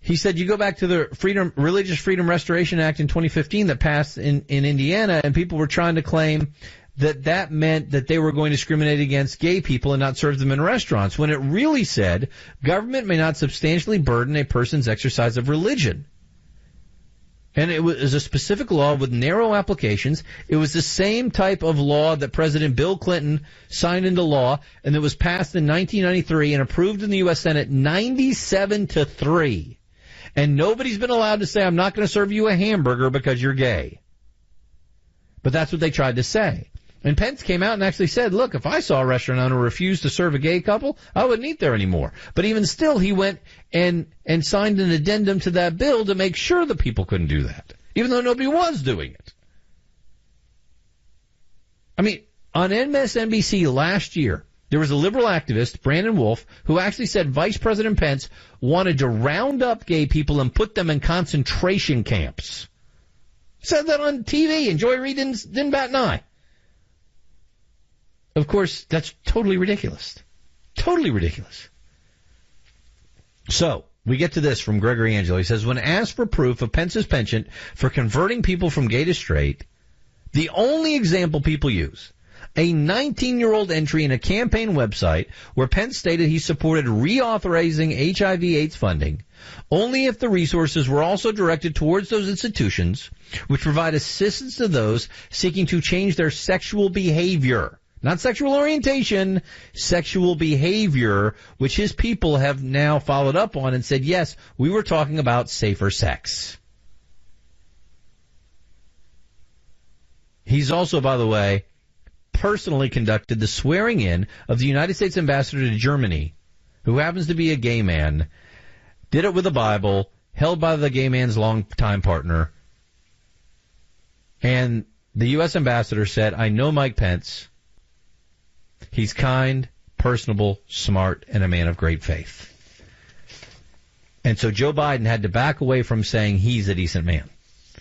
He said you go back to the Religious Freedom Restoration Act in 2015 that passed in Indiana, and people were trying to claim that meant that they were going to discriminate against gay people and not serve them in restaurants, when it really said government may not substantially burden a person's exercise of religion. And it was a specific law with narrow applications. It was the same type of law that President Bill Clinton signed into law, and it was passed in 1993 and approved in the U.S. Senate 97-3. And nobody's been allowed to say, I'm not going to serve you a hamburger because you're gay. But that's what they tried to say. And Pence came out and actually said, look, if I saw a restaurant owner refuse to serve a gay couple, I wouldn't eat there anymore. But even still, he went and signed an addendum to that bill to make sure that people couldn't do that, even though nobody was doing it. I mean, on MSNBC last year, there was a liberal activist, Brandon Wolf, who actually said Vice President Pence wanted to round up gay people and put them in concentration camps. Said that on TV, and Joy Reid didn't bat an eye. Of course, that's totally ridiculous. Totally ridiculous. So, we get to this from Gregory Angelo. He says, when asked for proof of Pence's penchant for converting people from gay to straight, the only example people use, a 19-year-old entry in a campaign website where Pence stated he supported reauthorizing HIV/AIDS funding, only if the resources were also directed towards those institutions which provide assistance to those seeking to change their sexual behavior. Not sexual orientation, sexual behavior, which his people have now followed up on and said, yes, we were talking about safer sex. He's also, by the way, personally conducted the swearing in of the United States ambassador to Germany, who happens to be a gay man, did it with a Bible, held by the gay man's longtime partner, and the U.S. ambassador said, I know Mike Pence. He's kind, personable, smart, and a man of great faith. And so Joe Biden had to back away from saying he's a decent man.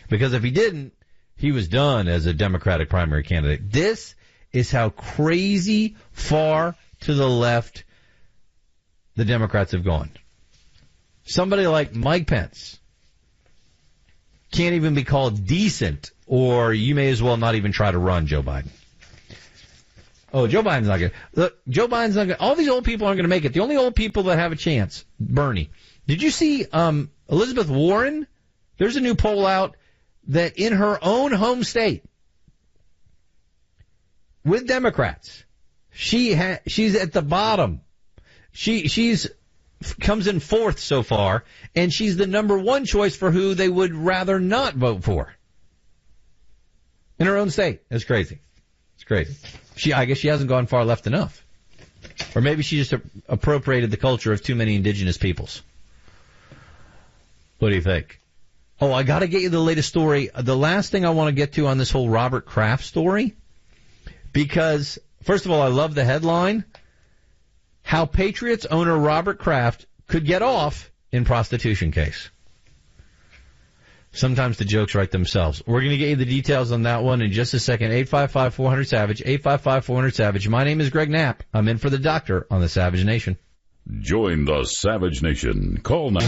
Because if he didn't, he was done as a Democratic primary candidate. This is how crazy far to the left the Democrats have gone. Somebody like Mike Pence can't even be called decent, or you may as well not even try to run Joe Biden. Oh, Joe Biden's not going to. Look, Joe Biden's not going to. All these old people aren't going to make it. The only old people that have a chance, Bernie. Did you see Elizabeth Warren? There's a new poll out that in her own home state, with Democrats, she's at the bottom. She's comes in fourth so far, and she's the number one choice for who they would rather not vote for. In her own state. That's crazy. It's crazy. I guess she hasn't gone far left enough. Or maybe she just appropriated the culture of too many indigenous peoples. What do you think? Oh, I got to get you the latest story. The last thing I want to get to on this whole Robert Kraft story, because, first of all, I love the headline, How Patriots owner Robert Kraft could get off in prostitution case. Sometimes the jokes write themselves. We're going to get you the details on that one in just a second. 855-400-SAVAGE, 855-400-SAVAGE. My name is Greg Knapp. I'm in for the doctor on the Savage Nation. Join the Savage Nation. Call now.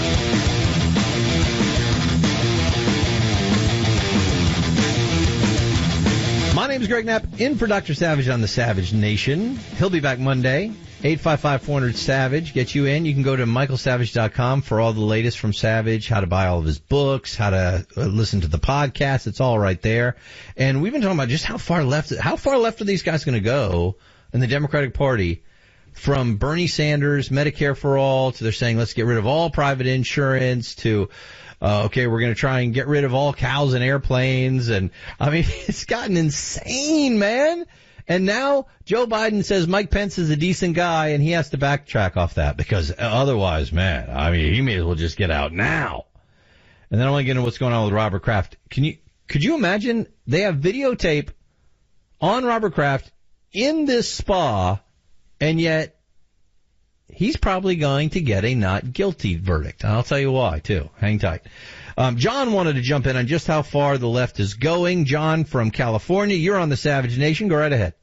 My name is Greg Knapp, in for Dr. Savage on the Savage Nation. He'll be back Monday. 855-400-SAVAGE. Get you in. You can go to michaelsavage.com for all the latest from Savage, how to buy all of his books, how to listen to the podcast. It's all right there. And we've been talking about just how far left are these guys going to go in the Democratic Party from Bernie Sanders, Medicare for all, to they're saying let's get rid of all private insurance, to okay, we're going to try and get rid of all cows and airplanes. And I mean, it's gotten insane, man. And now Joe Biden says Mike Pence is a decent guy, and he has to backtrack off that because otherwise, man, I mean, he may as well just get out now. And then I want to get into what's going on with Robert Kraft. Could you imagine they have videotape on Robert Kraft in this spa, and yet he's probably going to get a not guilty verdict. And I'll tell you why, too. Hang tight. John wanted to jump in on just how far the left is going. John from California, you're on the Savage Nation. Go right ahead.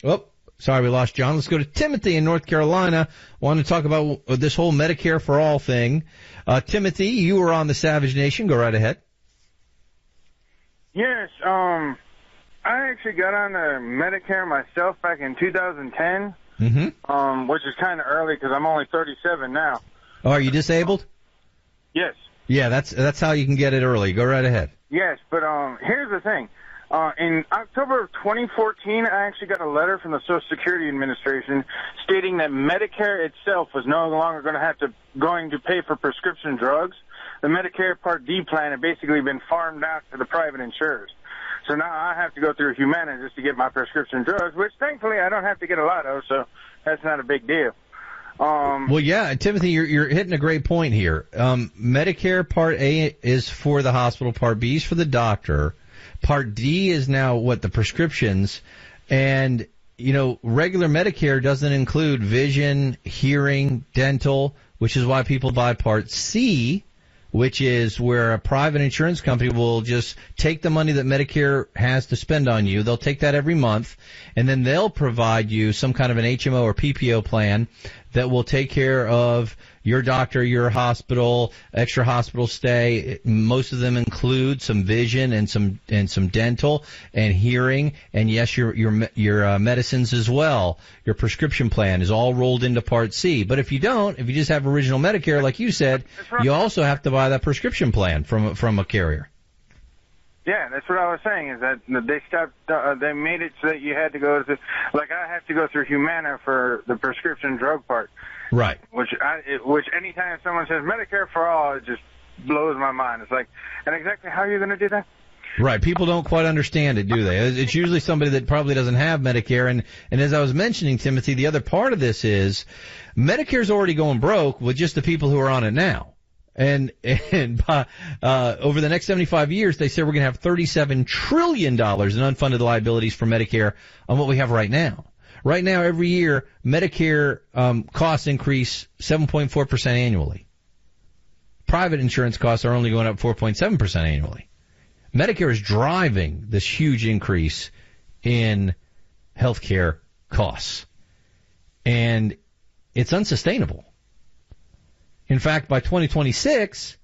Oh, sorry, we lost John. Let's go to Timothy in North Carolina. Want to talk about this whole Medicare for all thing. Timothy, you were on the Savage Nation. Go right ahead. Yes, I actually got on Medicare myself back in 2010, which is kind of early because I'm only 37 now. Oh, are you disabled? Yes. Yeah, that's how you can get it early. Go right ahead. Yes, but here's the thing. In October of 2014, I actually got a letter from the Social Security Administration stating that Medicare itself was no longer going to pay for prescription drugs. The Medicare Part D plan had basically been farmed out to the private insurers. So now I have to go through Humana just to get my prescription drugs, which thankfully I don't have to get a lot of, so that's not a big deal. Well, yeah, Timothy, you're hitting a great point here. Medicare Part A is for the hospital. Part B is for the doctor. Part D is now the prescriptions. And, regular Medicare doesn't include vision, hearing, dental, which is why people buy Part C, which is where a private insurance company will just take the money that Medicare has to spend on you. They'll take that every month, and then they'll provide you some kind of an HMO or PPO plan that will take care of your doctor, your hospital, extra hospital stay. Most of them include some vision and some dental and hearing, and yes, your medicines as well. Your prescription plan is all rolled into Part C. But if you just have original Medicare, like you said, you also have to buy that prescription plan from a carrier. Yeah, that's what I was saying, is that they stopped, they made it so that you had to go to, like I have to go through Humana for the prescription drug part. Right. Which anytime someone says Medicare for all, it just blows my mind. It's like, and exactly how are you going to do that? Right. People don't quite understand it, do they? It's usually somebody that probably doesn't have Medicare. And as I was mentioning, Timothy, the other part of this is Medicare's already going broke with just the people who are on it now. And over the next 75 years, they say we're going to have $37 trillion in unfunded liabilities for Medicare on what we have right now. Right now, every year, Medicare costs increase 7.4% annually. Private insurance costs are only going up 4.7% annually. Medicare is driving this huge increase in healthcare costs. And it's unsustainable. In fact, by 2026,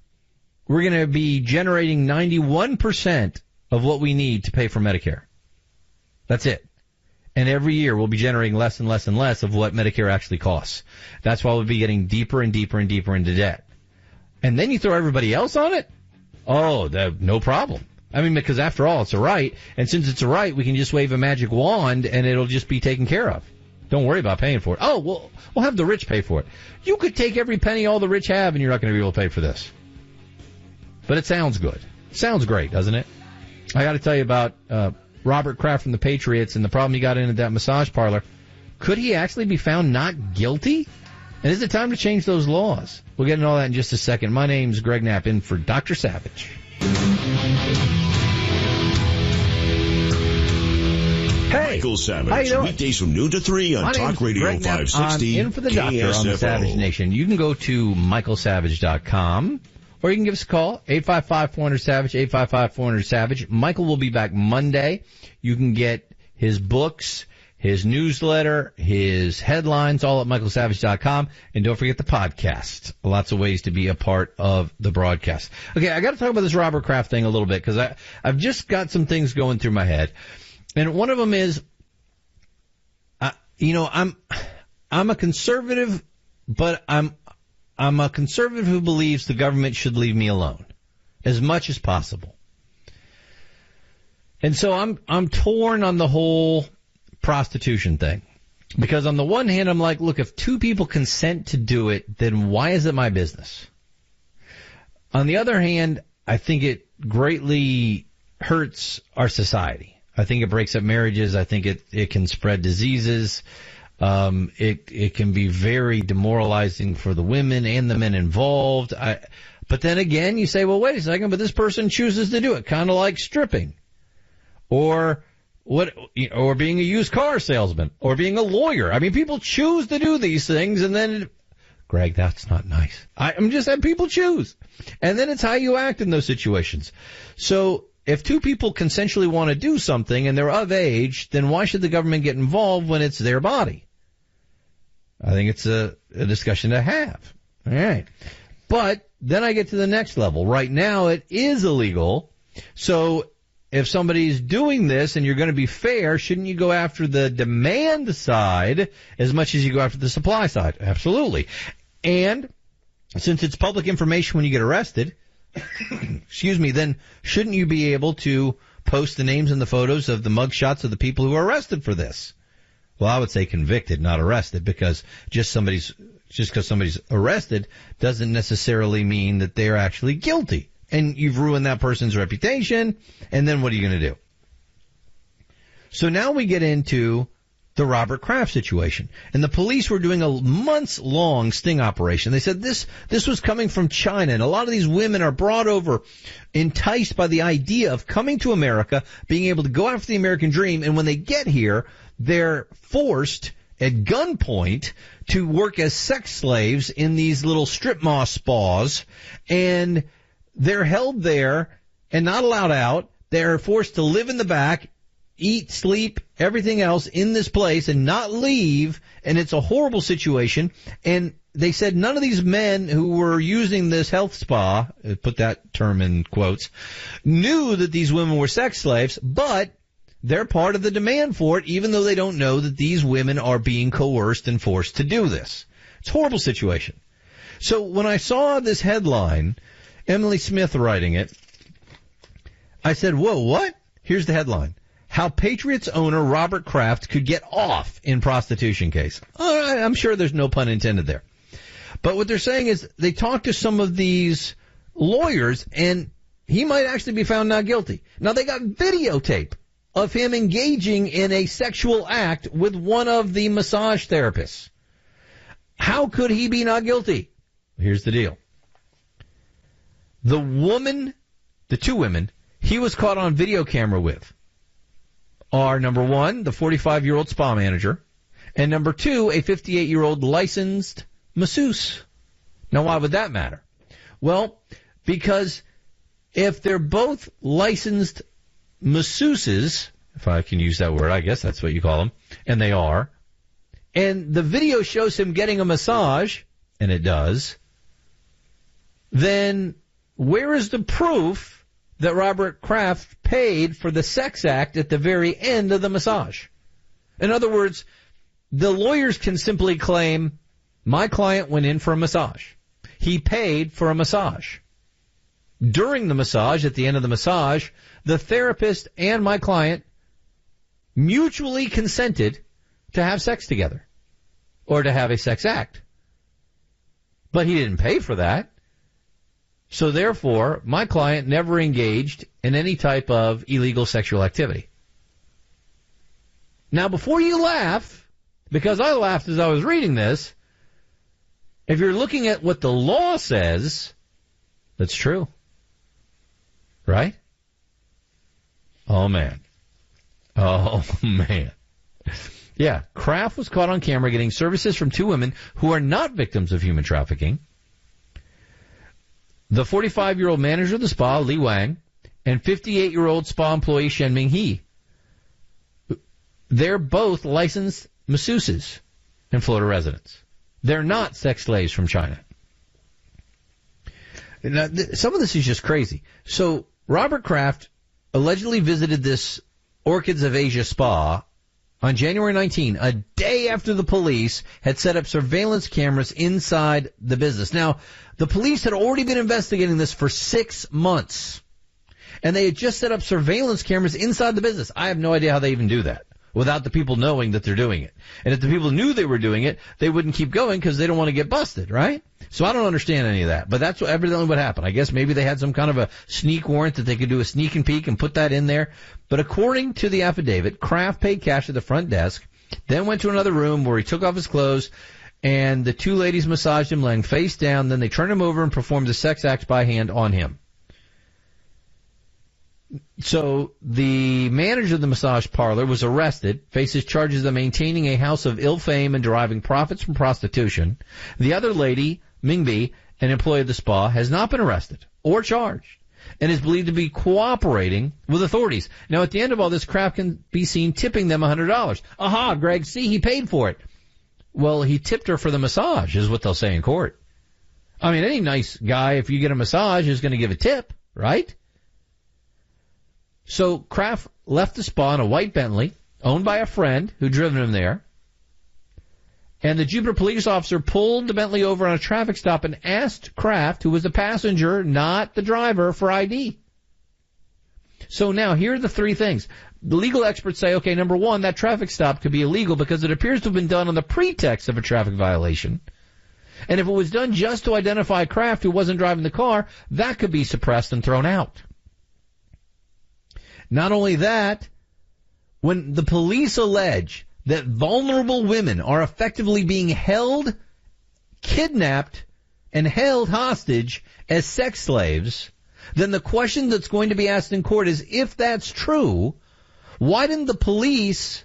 we're going to be generating 91% of what we need to pay for Medicare. That's it. And every year we'll be generating less and less and less of what Medicare actually costs. That's why we'll be getting deeper and deeper and deeper into debt. And then you throw everybody else on it? Oh, no problem. I mean, because after all, it's a right. And since it's a right, we can just wave a magic wand and it'll just be taken care of. Don't worry about paying for it. Oh, we'll have the rich pay for it. You could take every penny all the rich have, and you're not going to be able to pay for this. But it sounds good. Sounds great, doesn't it? I got to tell you about Robert Kraft from the Patriots and the problem he got in at that massage parlor. Could he actually be found not guilty? And is it time to change those laws? We'll get into all that in just a second. My name's Greg Knapp, in for Dr. Savage. Hey, Michael Savage, weekdays from noon to 3 on Talk Radio 560. I'm in for the doctor KSFO. on the Savage Nation. You can go to michaelsavage.com, or you can give us a call, 855-400-SAVAGE, 855-400-SAVAGE. Michael will be back Monday. You can get his books, his newsletter, his headlines, all at michaelsavage.com. And don't forget the podcast. Lots of ways to be a part of the broadcast. Okay, I got to talk about this Robert Kraft thing a little bit, because I've just got some things going through my head. And one of them is, I'm a conservative, but I'm a conservative who believes the government should leave me alone as much as possible. And so I'm torn on the whole prostitution thing. Because on the one hand, I'm like, look, if two people consent to do it, then why is it my business? On the other hand, I think it greatly hurts our society. I think it breaks up marriages. I think it can spread diseases. It can be very demoralizing for the women and the men involved. But then again, you say, well, wait a second, but this person chooses to do it, kind of like stripping, or being a used car salesman, or being a lawyer. I mean, people choose to do these things, and then, Greg, that's not nice. I'm just saying people choose, and then it's how you act in those situations. So if two people consensually want to do something and they're of age, then why should the government get involved when it's their body? I think it's a discussion to have. All right. But then I get to the next level. Right now it is illegal. So if somebody's doing this and you're going to be fair, shouldn't you go after the demand side as much as you go after the supply side? Absolutely. And since it's public information when you get arrested, excuse me, then shouldn't you be able to post the names and the photos of the mugshots of the people who are arrested for this? Well, I would say convicted, not arrested, because just because somebody's arrested doesn't necessarily mean that they're actually guilty. And you've ruined that person's reputation, and then what are you going to do? So now we get into the Robert Kraft situation. And the police were doing a months-long sting operation. They said this was coming from China, and a lot of these women are brought over, enticed by the idea of coming to America, being able to go after the American dream, and when they get here, they're forced at gunpoint to work as sex slaves in these little strip mall spas, and they're held there and not allowed out. They're forced to live in the back, eat, sleep, everything else in this place and not leave, and it's a horrible situation. And they said none of these men who were using this health spa, put that term in quotes, knew that these women were sex slaves, but they're part of the demand for it, even though they don't know that these women are being coerced and forced to do this. It's a horrible situation. So when I saw this headline, Emily Smith writing it, I said, whoa, what? Here's the headline. How Patriots owner Robert Kraft could get off in prostitution case. I'm sure there's no pun intended there. But what they're saying is they talked to some of these lawyers, and he might actually be found not guilty. Now, they got videotape of him engaging in a sexual act with one of the massage therapists. How could he be not guilty? Here's the deal. The two women he was caught on video camera with are, number one, the 45-year-old spa manager, and number two, a 58-year-old licensed masseuse. Now, why would that matter? Well, because if they're both licensed masseuses, if I can use that word, I guess that's what you call them, and they are, and the video shows him getting a massage, and it does, then where is the proof that Robert Kraft paid for the sex act at the very end of the massage? In other words, the lawyers can simply claim, my client went in for a massage. He paid for a massage. During the massage, at the end of the massage, the therapist and my client mutually consented to have sex together or to have a sex act. But he didn't pay for that. So therefore, my client never engaged in any type of illegal sexual activity. Now, before you laugh, because I laughed as I was reading this, if you're looking at what the law says, that's true. Right? Oh, man. Oh, man. Yeah, Kraft was caught on camera getting services from two women who are not victims of human trafficking. The 45-year-old manager of the spa, Li Wang, and 58-year-old spa employee, Shen Ming He. They're both licensed masseuses and Florida residents. They're not sex slaves from China. Now, some of this is just crazy. So Robert Kraft allegedly visited this Orchids of Asia spa on January 19, a day after the police had set up surveillance cameras inside the business. Now, the police had already been investigating this for 6 months, and they had just set up surveillance cameras inside the business. I have no idea how they even do that. without the people knowing that they're doing it. And if the people knew they were doing it, they wouldn't keep going because they don't want to get busted, right? So I don't understand any of that. But that's evidently what happened. I guess maybe they had some kind of a sneak warrant that they could do a sneak and peek and put that in there. But according to the affidavit, Kraft paid cash at the front desk, then went to another room where he took off his clothes, and the two ladies massaged him laying face down. Then they turned him over and performed a sex act by hand on him. So the manager of the massage parlor was arrested, faces charges of maintaining a house of ill fame and deriving profits from prostitution. The other lady, Mingbi, an employee of the spa, has not been arrested or charged and is believed to be cooperating with authorities. Now, at the end of all this, Kraft can be seen tipping them $100. Aha, Greg, see, he paid for it. Well, he tipped her for the massage, is what they'll say in court. I mean, any nice guy, if you get a massage, is going to give a tip, right? So Kraft left the spa in a white Bentley, owned by a friend who'd driven him there. And the Jupiter police officer pulled the Bentley over on a traffic stop and asked Kraft, who was the passenger, not the driver, for ID. So now, here are the three things. The legal experts say, okay, number one, that traffic stop could be illegal because it appears to have been done on the pretext of a traffic violation. And if it was done just to identify Kraft, who wasn't driving the car, that could be suppressed and thrown out. Not only that, when the police allege that vulnerable women are effectively being held, kidnapped, and held hostage as sex slaves, then the question that's going to be asked in court is, if that's true, why didn't the police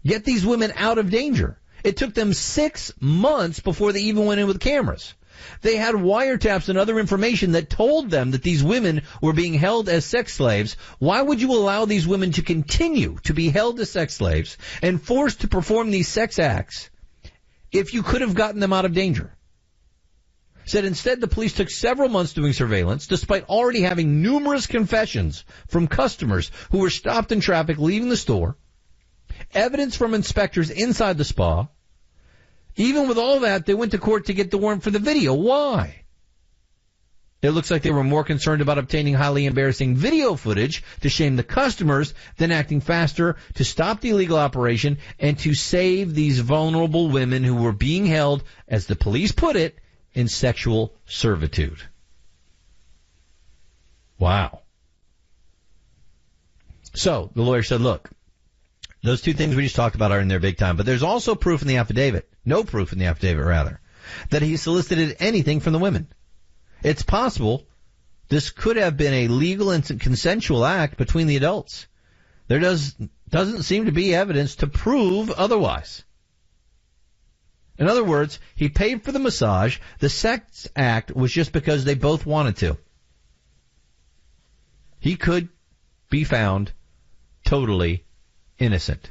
get these women out of danger? It took them 6 months before they even went in with cameras. They had wiretaps and other information that told them that these women were being held as sex slaves. Why would you allow these women to continue to be held as sex slaves and forced to perform these sex acts if you could have gotten them out of danger? Said instead the police took several months doing surveillance, despite already having numerous confessions from customers who were stopped in traffic leaving the store, evidence from inspectors inside the spa. Even with all that, they went to court to get the warrant for the video. Why? It looks like they were more concerned about obtaining highly embarrassing video footage to shame the customers than acting faster to stop the illegal operation and to save these vulnerable women who were being held, as the police put it, in sexual servitude. Wow. So the lawyer said, look, those two things we just talked about are in there big time, but there's also proof in the affidavit, no proof in the affidavit rather, that he solicited anything from the women. It's possible this could have been a legal and consensual act between the adults. There doesn't seem to be evidence to prove otherwise. In other words, he paid for the massage. The sex act was just because they both wanted to. He could be found totally innocent.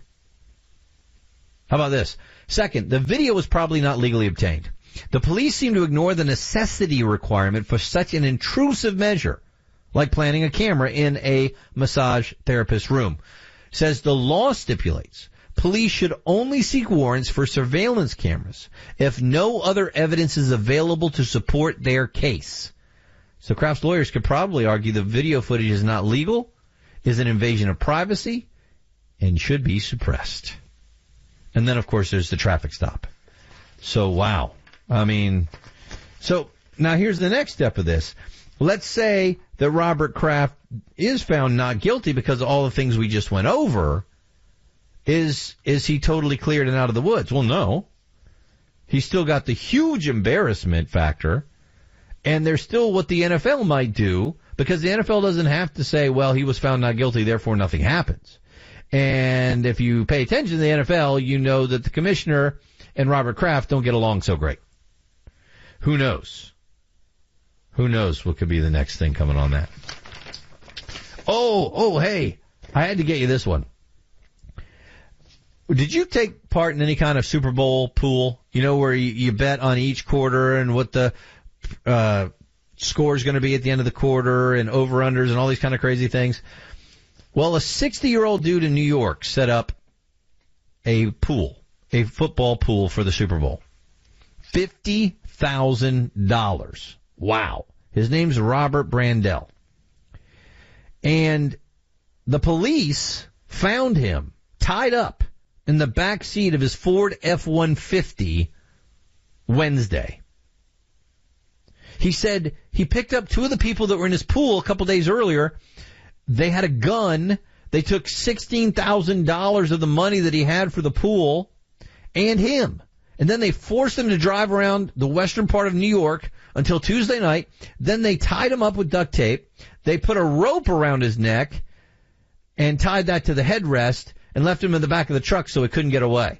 How about this? Second, the video was probably not legally obtained. The police seem to ignore the necessity requirement for such an intrusive measure, like planting a camera in a massage therapist's room. Says the law stipulates police should only seek warrants for surveillance cameras if no other evidence is available to support their case. So Kraft's lawyers could probably argue the video footage is not legal, is an invasion of privacy, and should be suppressed. And then, of course, there's the traffic stop. So, wow. I mean, so now here's the next step of this. Let's say that Robert Kraft is found not guilty because of all the things we just went over. Is he totally cleared and out of the woods? Well, no. He's still got the huge embarrassment factor, and there's still what the NFL might do, because the NFL doesn't have to say, well, he was found not guilty, therefore nothing happens. And if you pay attention to the NFL, you know that the commissioner and Robert Kraft don't get along so great. Who knows? Who knows what could be the next thing coming on that? Oh, hey, I had to get you this one. Did you take part in any kind of Super Bowl pool? You know, where you bet on each quarter and what the score is going to be at the end of the quarter and over-unders and all these kind of crazy things? Well, a 60-year-old dude in New York set up a pool, a football pool for the Super Bowl. $50,000. Wow. His name's Robert Brandel. And the police found him tied up in the back seat of his Ford F-150 Wednesday. He said he picked up two of the people that were in his pool a couple days earlier. They had a gun. They took $16,000 of the money that he had for the pool and him. And then they forced him to drive around the western part of New York until Tuesday night. Then they tied him up with duct tape. They put a rope around his neck and tied that to the headrest and left him in the back of the truck so he couldn't get away.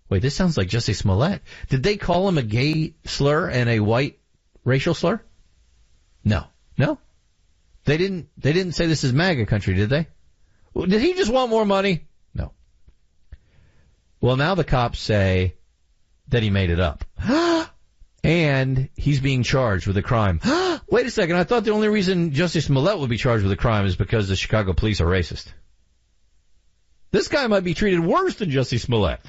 Wait, this sounds like Jussie Smollett. Did they call him a gay slur and a white racial slur? No. They didn't say this is MAGA country, did they? Did he just want more money? No. Well, now the cops say that he made it up. And he's being charged with a crime. Wait a second, I thought the only reason Jussie Smollett would be charged with a crime is because the Chicago police are racist. This guy might be treated worse than Jussie Smollett.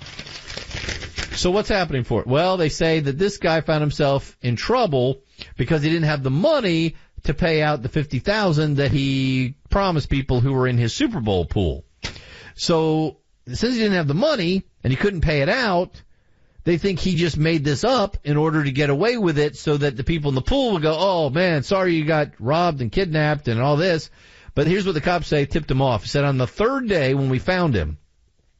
So what's happening for it? Well, they say that this guy found himself in trouble because he didn't have the money to pay out the $50,000 that he promised people who were in his Super Bowl pool. So since he didn't have the money and he couldn't pay it out, they think he just made this up in order to get away with it so that the people in the pool would go, oh, man, sorry you got robbed and kidnapped and all this. But here's what the cops say tipped him off. He said on the third day when we found him,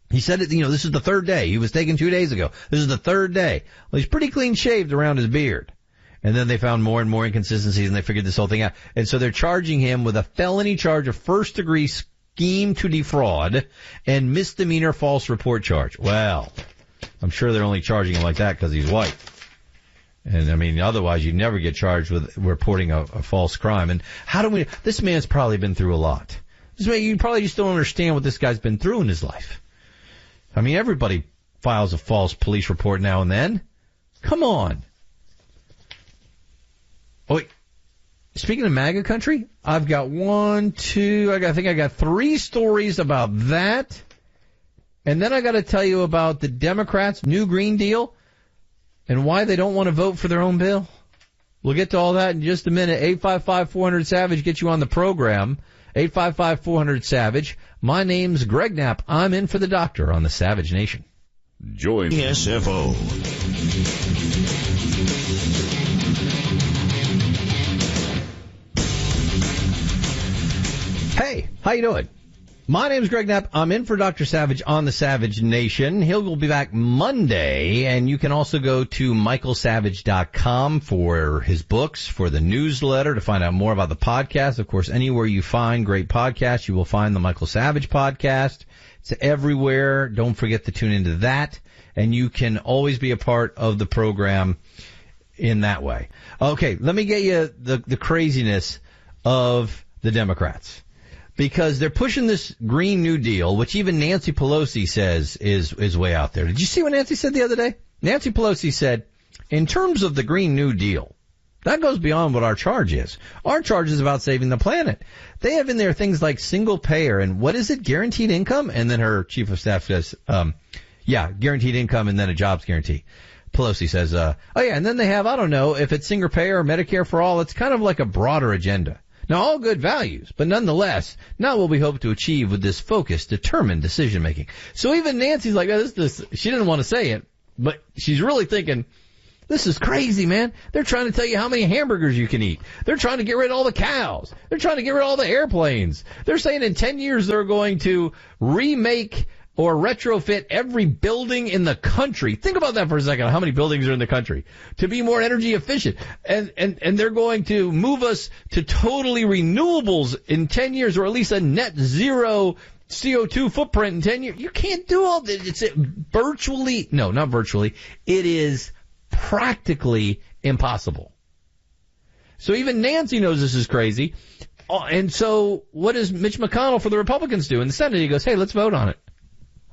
he said, this is the third day. He was taken 2 days ago. This is the third day. Well, he's pretty clean shaved around his beard. And then they found more and more inconsistencies, and they figured this whole thing out. And so they're charging him with a felony charge of first-degree scheme to defraud and misdemeanor false report charge. Well, I'm sure they're only charging him like that because he's white. And, I mean, otherwise you'd never get charged with reporting a false crime. And this man's probably been through a lot. You probably just don't understand what this guy's been through in his life. I mean, everybody files a false police report now and then. Come on. Oh, wait. Speaking of MAGA country, I've got I think I got 3 stories about that. And then I got to tell you about the Democrats' new Green Deal and why they don't want to vote for their own bill. We'll get to all that in just a minute. 855-400-SAVAGE, get you on the program. 855-400-SAVAGE. My name's Greg Knapp. I'm in for the doctor on the Savage Nation. Join SFO. Hey, how you doing? My name's Greg Knapp. I'm in for Dr. Savage on the Savage Nation. He'll be back Monday, and you can also go to michaelsavage.com for his books, for the newsletter, to find out more about the podcast. Of course, anywhere you find great podcasts, you will find the Michael Savage podcast. It's everywhere. Don't forget to tune into that, and you can always be a part of the program in that way. Okay, let me get you the craziness of the Democrats. Because they're pushing this Green New Deal, which even Nancy Pelosi says is way out there. Did you see what Nancy said the other day? Nancy Pelosi said, in terms of the Green New Deal, that goes beyond what our charge is. Our charge is about saving the planet. They have in there things like single payer and what is it, guaranteed income? And then her chief of staff says, guaranteed income and then a jobs guarantee. Pelosi says, and then they have, I don't know, if it's single payer or Medicare for all, it's kind of like a broader agenda. Now, all good values, but nonetheless, not what we hope to achieve with this focused, determined decision-making. So even Nancy's like, she didn't want to say it, but she's really thinking, this is crazy, man. They're trying to tell you how many hamburgers you can eat. They're trying to get rid of all the cows. They're trying to get rid of all the airplanes. They're saying in 10 years they're going to remake or retrofit every building in the country. Think about that for a second, how many buildings are in the country, to be more energy efficient. And they're going to move us to totally renewables in 10 years, or at least a net zero CO2 footprint in 10 years. You can't do all this. It's virtually, no, not virtually. It is practically impossible. So even Nancy knows this is crazy. And so what does Mitch McConnell for the Republicans do? In the Senate, he goes, hey, let's vote on it.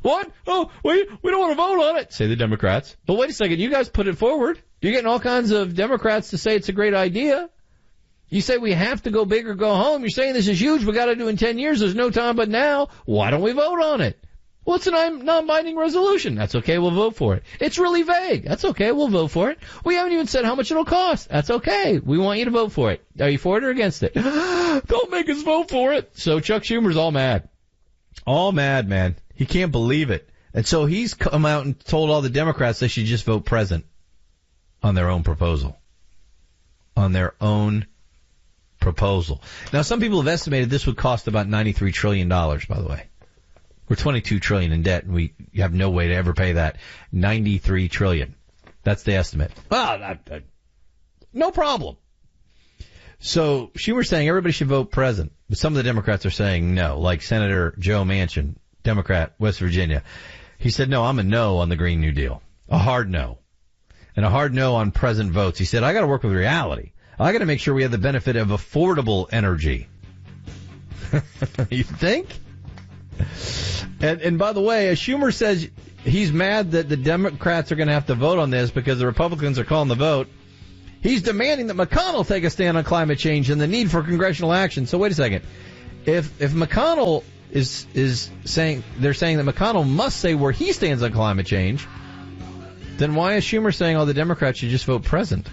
What? Oh, we don't want to vote on it, say the Democrats. But wait a second, you guys put it forward. You're getting all kinds of Democrats to say it's a great idea. You say we have to go big or go home. You're saying this is huge. We got to do it in 10 years. There's no time but now. Why don't we vote on it? Well, it's a non-binding resolution. That's okay. We'll vote for it. It's really vague. That's okay. We'll vote for it. We haven't even said how much it'll cost. That's okay. We want you to vote for it. Are you for it or against it? Don't make us vote for it. So Chuck Schumer's all mad. All mad, man. He can't believe it. And so he's come out and told all the Democrats they should just vote present on their own proposal. On their own proposal. Now, some people have estimated this would cost about $93 trillion, by the way. We're $22 trillion in debt, and we have no way to ever pay that. $93 trillion. That's the estimate. Well, no problem. So Schumer's saying everybody should vote present, but some of the Democrats are saying no, like Senator Joe Manchin, Democrat, West Virginia. He said, no, I'm a no on the Green New Deal. A hard no. And a hard no on present votes. He said, I got to work with reality. I got to make sure we have the benefit of affordable energy. You think? And by the way, Schumer says he's mad that the Democrats are going to have to vote on this because the Republicans are calling the vote. He's demanding that McConnell take a stand on climate change and the need for congressional action. So wait a second. If McConnell is saying, they're saying that McConnell must say where he stands on climate change, then why is Schumer saying all the Democrats should just vote present?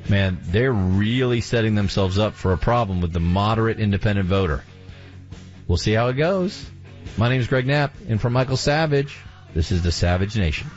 Man, they're really setting themselves up for a problem with the moderate independent voter. We'll see how it goes. My name is Greg Knapp, and for Michael Savage, this is the Savage Nation.